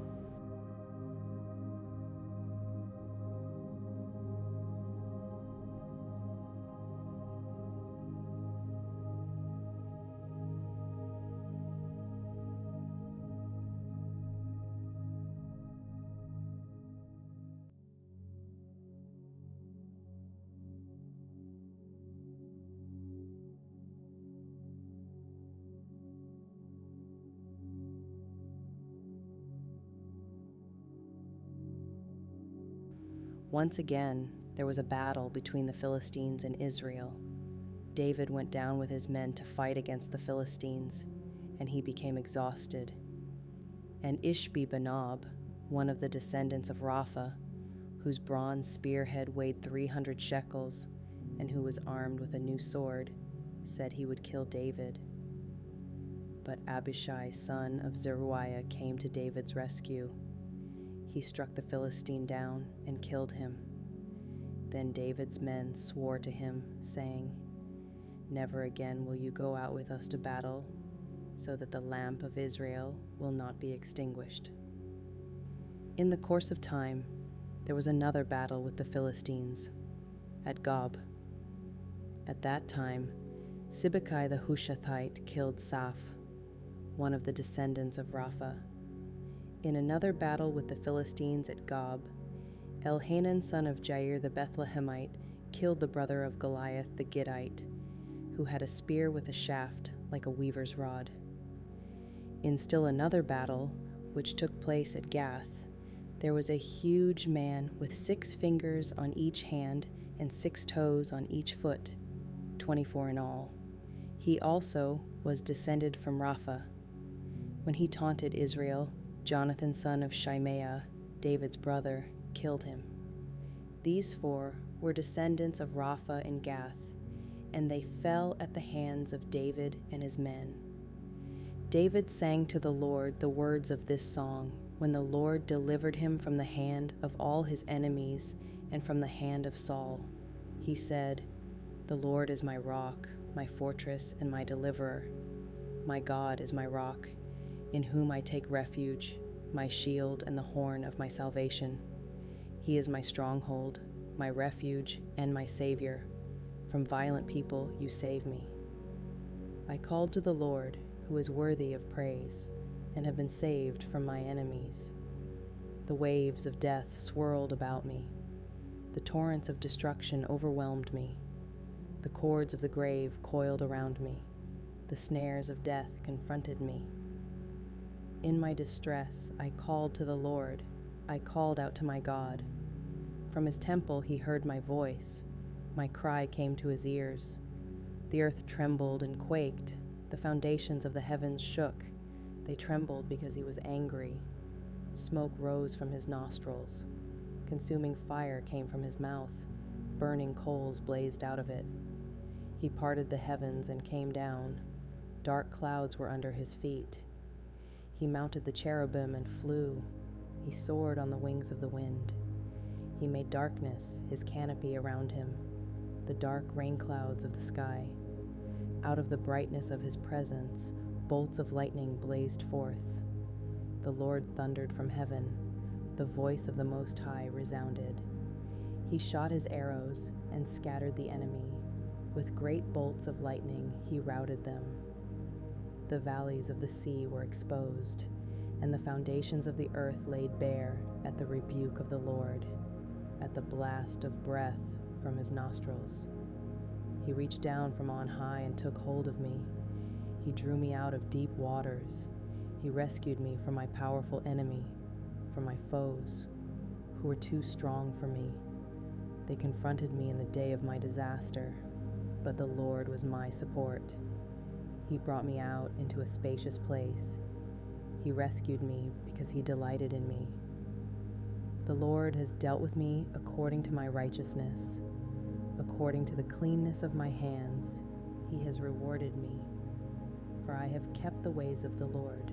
Once again, there was a battle between the Philistines and Israel. David went down with his men to fight against the Philistines, and he became exhausted. And Ishbi-Benob, one of the descendants of Rapha, whose bronze spearhead weighed 300 shekels, and who was armed with a new sword, said he would kill David. But Abishai, son of Zeruiah, came to David's rescue. He struck the Philistine down and killed him. Then David's men swore to him, saying, "Never again will you go out with us to battle, so that the lamp of Israel will not be extinguished." In the course of time, there was another battle with the Philistines, at Gob. At that time, Sibbecai the Hushathite killed Saph, one of the descendants of Rapha. In another battle with the Philistines at Gob, Elhanan son of Jair the Bethlehemite killed the brother of Goliath the Gittite, who had a spear with a shaft like a weaver's rod. In still another battle, which took place at Gath, there was a huge man with 6 fingers on each hand and 6 toes on each foot, 24 in all. He also was descended from Rapha. When he taunted Israel, Jonathan son of Shimea, David's brother, killed him. These 4 were descendants of Rapha and Gath, and they fell at the hands of David and his men. David sang to the Lord the words of this song when the Lord delivered him from the hand of all his enemies and from the hand of Saul. He said, "The Lord is my rock, my fortress, and my deliverer. My God is my rock, in whom I take refuge, my shield and the horn of my salvation. He is my stronghold, my refuge, and my Savior. From violent people you save me." I called to the Lord, who is worthy of praise, and have been saved from my enemies. The waves of death swirled about me. The torrents of destruction overwhelmed me. The cords of the grave coiled around me. The snares of death confronted me. In my distress, I called to the Lord. I called out to my God. From his temple he heard my voice. My cry came to his ears. The earth trembled and quaked. The foundations of the heavens shook. They trembled because he was angry. Smoke rose from his nostrils. Consuming fire came from his mouth. Burning coals blazed out of it. He parted the heavens and came down. Dark clouds were under his feet. He mounted the cherubim and flew. He soared on the wings of the wind. He made darkness his canopy around him, the dark rain clouds of the sky. Out of the brightness of his presence, bolts of lightning blazed forth. The Lord thundered from heaven. The voice of the Most High resounded. He shot his arrows and scattered the enemy. With great bolts of lightning he routed them. The valleys of the sea were exposed, and the foundations of the earth laid bare at the rebuke of the Lord, at the blast of breath from his nostrils. He reached down from on high and took hold of me. He drew me out of deep waters. He rescued me from my powerful enemy, from my foes, who were too strong for me. They confronted me in the day of my disaster, but the Lord was my support. He brought me out into a spacious place. He rescued me because he delighted in me. The Lord has dealt with me according to my righteousness. According to the cleanness of my hands, he has rewarded me. For I have kept the ways of the Lord.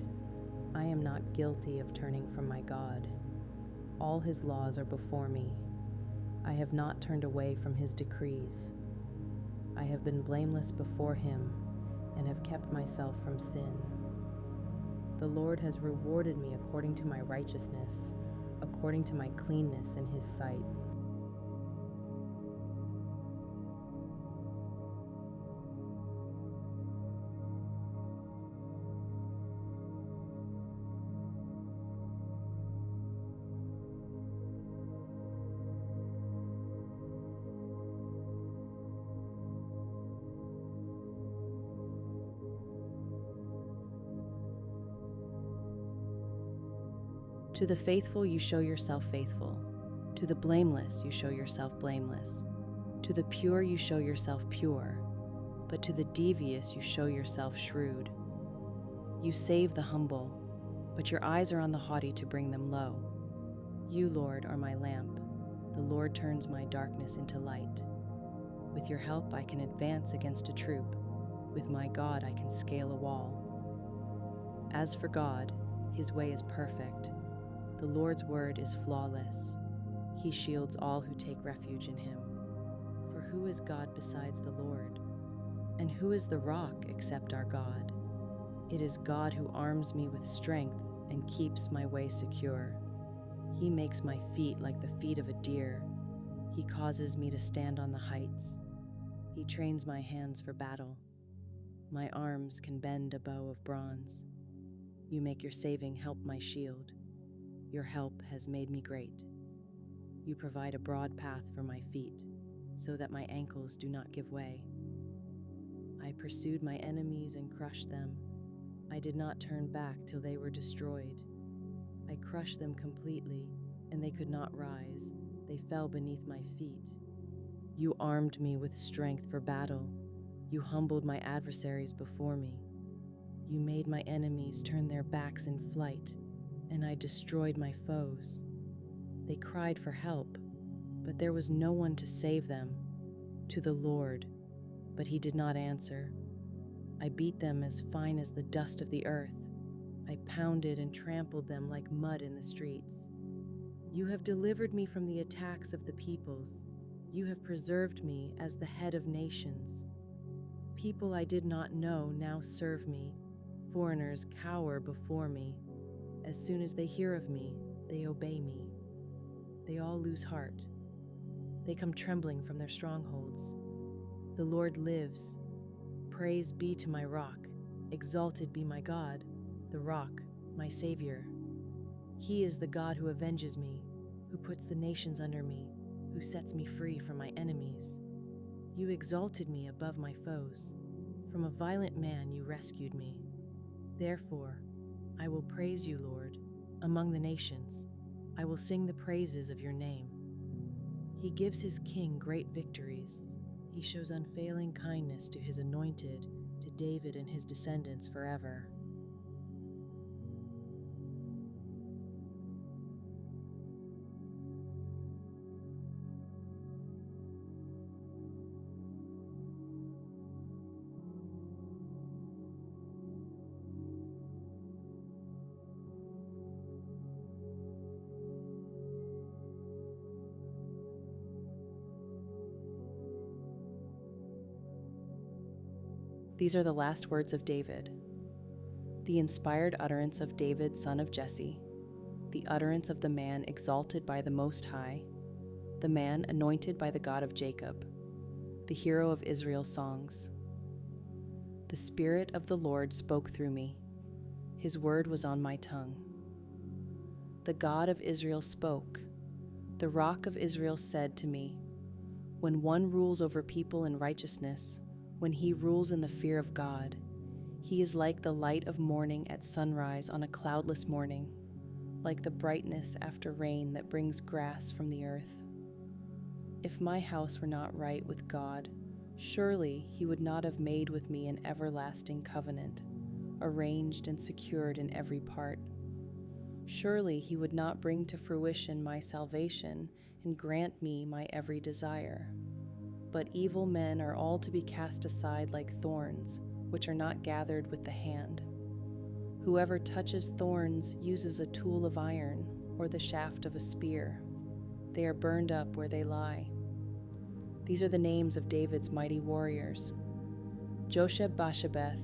I am not guilty of turning from my God. All his laws are before me. I have not turned away from his decrees. I have been blameless before him and have kept myself from sin. The Lord has rewarded me according to my righteousness, according to my cleanness in his sight. To the faithful you show yourself faithful. To the blameless you show yourself blameless. To the pure you show yourself pure. But to the devious you show yourself shrewd. You save the humble, but your eyes are on the haughty to bring them low. You, Lord, are my lamp. The Lord turns my darkness into light. With your help I can advance against a troop. With my God I can scale a wall. As for God, his way is perfect. The Lord's word is flawless. He shields all who take refuge in him. For who is God besides the Lord? And who is the rock except our God? It is God who arms me with strength and keeps my way secure. He makes my feet like the feet of a deer. He causes me to stand on the heights. He trains my hands for battle. My arms can bend a bow of bronze. You make your saving help my shield. Your help has made me great. You provide a broad path for my feet, so that my ankles do not give way. I pursued my enemies and crushed them. I did not turn back till they were destroyed. I crushed them completely, and they could not rise. They fell beneath my feet. You armed me with strength for battle. You humbled my adversaries before me. You made my enemies turn their backs in flight, and I destroyed my foes. They cried for help, but there was no one to save them. To the Lord, but he did not answer. I beat them as fine as the dust of the earth. I pounded and trampled them like mud in the streets. You have delivered me from the attacks of the peoples. You have preserved me as the head of nations. People I did not know now serve me. Foreigners cower before me. As soon as they hear of me, they obey me. They all lose heart. They come trembling from their strongholds. The Lord lives. Praise be to my rock. Exalted be my God, the rock, my Savior. He is the God who avenges me, who puts the nations under me, who sets me free from my enemies. You exalted me above my foes. From a violent man you rescued me. Therefore, I will praise you, Lord, among the nations. I will sing the praises of your name. He gives his king great victories. He shows unfailing kindness to his anointed, to David and his descendants forever. These are the last words of David, the inspired utterance of David, son of Jesse, the utterance of the man exalted by the Most High, the man anointed by the God of Jacob, the hero of Israel's songs. The Spirit of the Lord spoke through me. His word was on my tongue. The God of Israel spoke. The Rock of Israel said to me, When one rules over people in righteousness, when he rules in the fear of God, he is like the light of morning at sunrise on a cloudless morning, like the brightness after rain that brings grass from the earth. If my house were not right with God, surely he would not have made with me an everlasting covenant, arranged and secured in every part. Surely he would not bring to fruition my salvation and grant me my every desire. But evil men are all to be cast aside like thorns, which are not gathered with the hand. Whoever touches thorns uses a tool of iron or the shaft of a spear. They are burned up where they lie. These are the names of David's mighty warriors. Josheb-Basshebeth,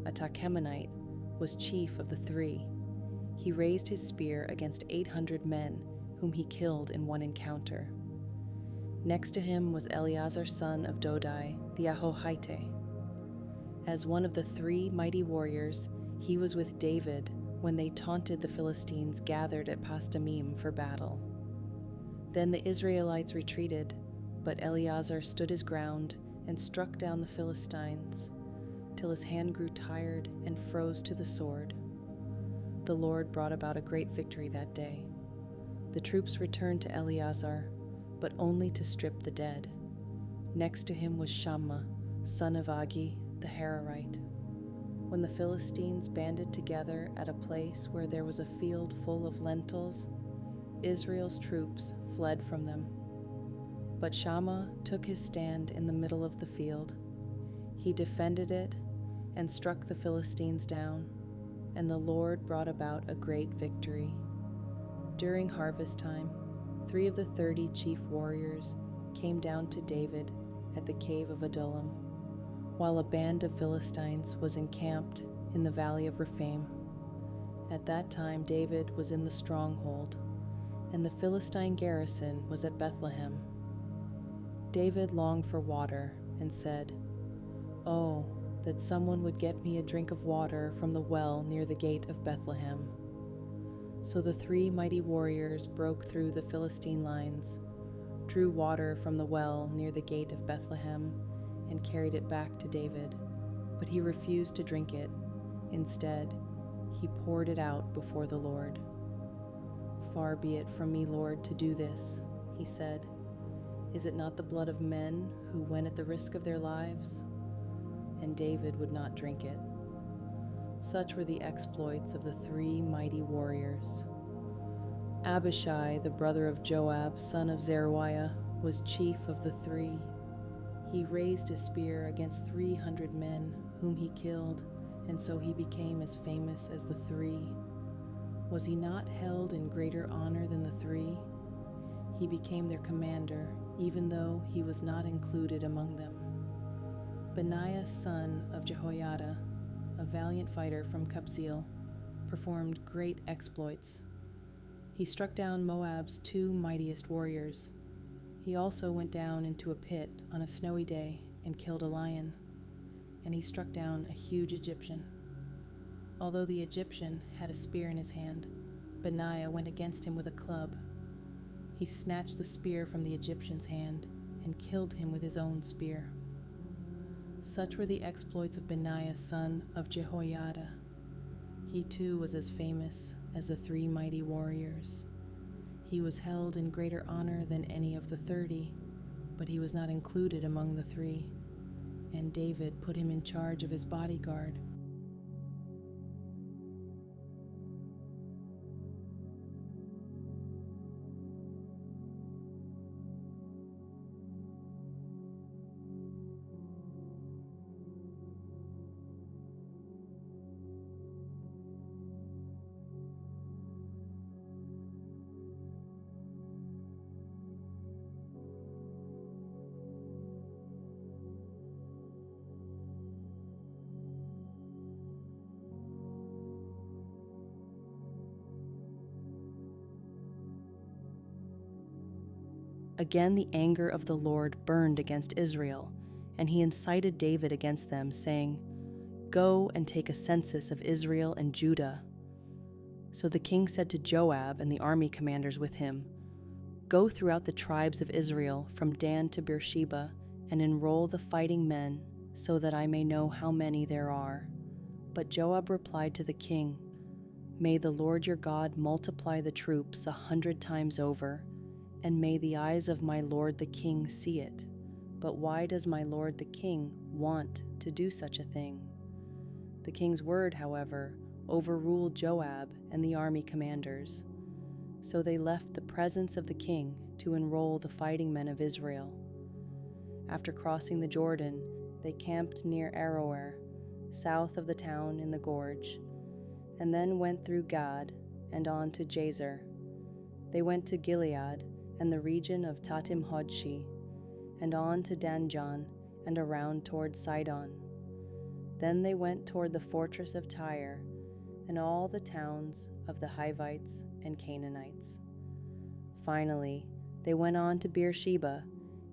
a Tachemonite, was chief of the three. He raised his spear against 800 men, whom he killed in one encounter. Next to him was Eleazar son of Dodai, the Ahohite. As one of the three mighty warriors, he was with David when they taunted the Philistines gathered at Pasdamim for battle. Then the Israelites retreated, but Eleazar stood his ground and struck down the Philistines, till his hand grew tired and froze to the sword. The Lord brought about a great victory that day. The troops returned to Eleazar, but only to strip the dead. Next to him was Shammah, son of Agi, the Hararite. When the Philistines banded together at a place where there was a field full of lentils, Israel's troops fled from them. But Shammah took his stand in the middle of the field. He defended it and struck the Philistines down, and the Lord brought about a great victory. During harvest time, 3 of the 30 chief warriors came down to David at the cave of Adullam, while a band of Philistines was encamped in the valley of Rephaim. At that time David was in the stronghold, and the Philistine garrison was at Bethlehem. David longed for water and said, "Oh, that someone would get me a drink of water from the well near the gate of Bethlehem." So the 3 mighty warriors broke through the Philistine lines, drew water from the well near the gate of Bethlehem, and carried it back to David. But he refused to drink it. Instead, he poured it out before the Lord. "Far be it from me, Lord, to do this," he said. "Is it not the blood of men who went at the risk of their lives?" And David would not drink it. Such were the exploits of the 3 mighty warriors. Abishai, the brother of Joab, son of Zeruiah, was chief of the 3. He raised his spear against 300 men, whom he killed, and so he became as famous as the 3. Was he not held in greater honor than the 3? He became their commander, even though he was not included among them. Benaiah, son of Jehoiada, a valiant fighter from Kabzeel, performed great exploits. He struck down Moab's 2 mightiest warriors. He also went down into a pit on a snowy day and killed a lion, and he struck down a huge Egyptian. Although the Egyptian had a spear in his hand, Benaiah went against him with a club. He snatched the spear from the Egyptian's hand and killed him with his own spear. Such were the exploits of Benaiah, son of Jehoiada. He too was as famous as the 3 mighty warriors. He was held in greater honor than any of the 30, but he was not included among the 3, and David put him in charge of his bodyguard. Again the anger of the Lord burned against Israel, and he incited David against them, saying, "Go and take a census of Israel and Judah." So the king said to Joab and the army commanders with him, Go throughout the tribes of Israel from Dan to Beersheba, and enroll the fighting men, so that I may know how many there are." But Joab replied to the king, "May the Lord your God multiply the troops 100 times over, and may the eyes of my lord the king see it. But why does my lord the king want to do such a thing?" The king's word, however, overruled Joab and the army commanders. So they left the presence of the king to enroll the fighting men of Israel. After crossing the Jordan, they camped near Aroer, south of the town in the gorge, and then went through Gad and on to Jazer. They went to Gilead and the region of Tatim Hodshi, and on to Danjan and around toward Sidon. Then they went toward the fortress of Tyre and all the towns of the Hivites and Canaanites. Finally, they went on to Beersheba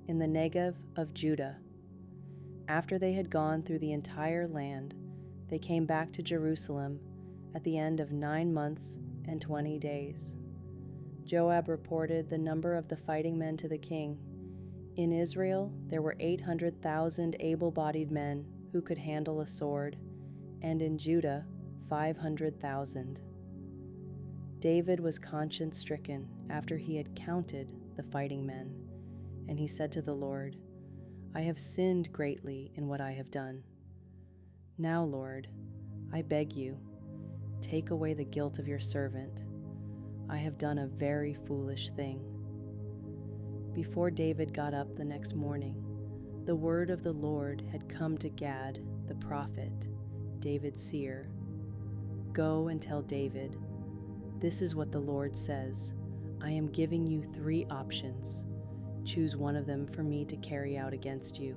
in the Negev of Judah. After they had gone through the entire land, they came back to Jerusalem at the end of 9 months and 20 days. Joab reported the number of the fighting men to the king. In Israel, there were 800,000 able-bodied men who could handle a sword, and in Judah, 500,000. David was conscience-stricken after he had counted the fighting men, and he said to the Lord, "I have sinned greatly in what I have done. Now, Lord, I beg you, take away the guilt of your servant. I have done a very foolish thing." Before David got up the next morning, the word of the Lord had come to Gad, the prophet, David's seer. "Go and tell David, this is what the Lord says. I am giving you 3 options. Choose one of them for me to carry out against you."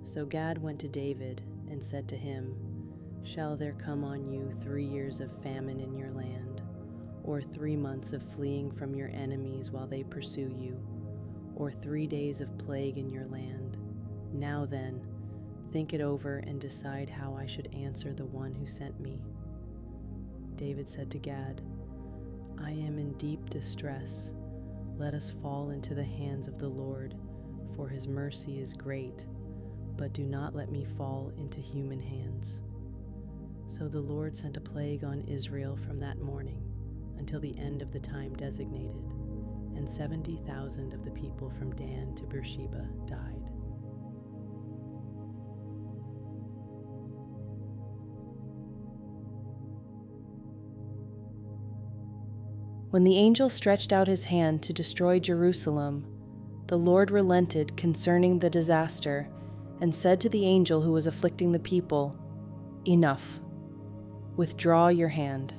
So Gad went to David and said to him, "Shall there come on you 3 years of famine in your land, or 3 months of fleeing from your enemies while they pursue you, or 3 days of plague in your land? Now then, think it over and decide how I should answer the one who sent me." David said to Gad, "I am in deep distress. Let us fall into the hands of the Lord, for his mercy is great, but do not let me fall into human hands." So the Lord sent a plague on Israel from that morning until the end of the time designated, and 70,000 of the people from Dan to Beersheba died. When the angel stretched out his hand to destroy Jerusalem, the Lord relented concerning the disaster and said to the angel who was afflicting the people, "Enough. Withdraw your hand."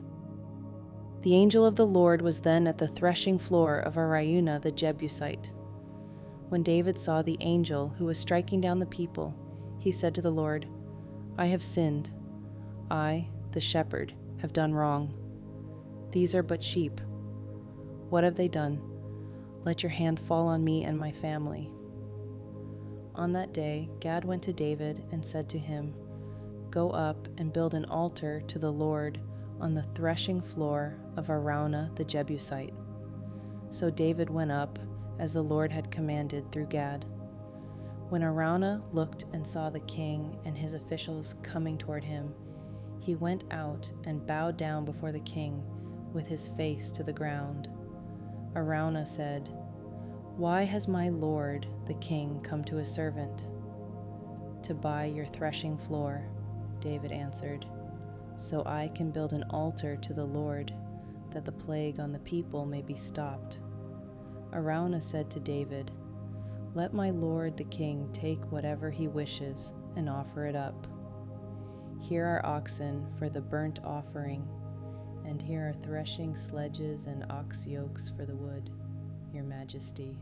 The angel of the Lord was then at the threshing floor of Araunah the Jebusite. When David saw the angel who was striking down the people, he said to the Lord, "I have sinned. I, the shepherd, have done wrong. These are but sheep. What have they done? Let your hand fall on me and my family." On that day, Gad went to David and said to him, "Go up and build an altar to the Lord on the threshing floor of Araunah the Jebusite." So David went up, as the Lord had commanded through Gad. When Araunah looked and saw the king and his officials coming toward him, he went out and bowed down before the king with his face to the ground. Araunah said, "Why has my lord, the king, come to his servant?" "To buy your threshing floor," David answered, "so I can build an altar to the Lord, that the plague on the people may be stopped." Araunah said to David, "Let my lord the king take whatever he wishes and offer it up. Here are oxen for the burnt offering, and here are threshing sledges and ox yokes for the wood. Your Majesty."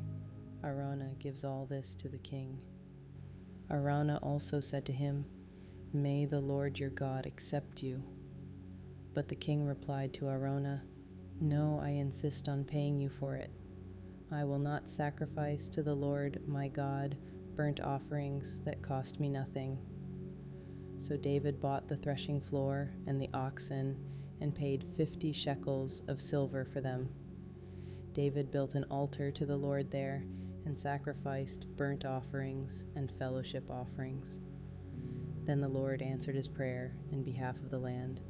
Araunah gives all this to the king. Araunah also said to him, "May the Lord your God accept you." But the king replied to Araunah, "No, I insist on paying you for it. I will not sacrifice to the Lord my God burnt offerings that cost me nothing." So David bought the threshing floor and the oxen and paid 50 shekels of silver for them. David built an altar to the Lord there and sacrificed burnt offerings and fellowship offerings. Then the Lord answered his prayer in behalf of the land,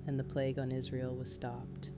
and the plague on Israel was stopped.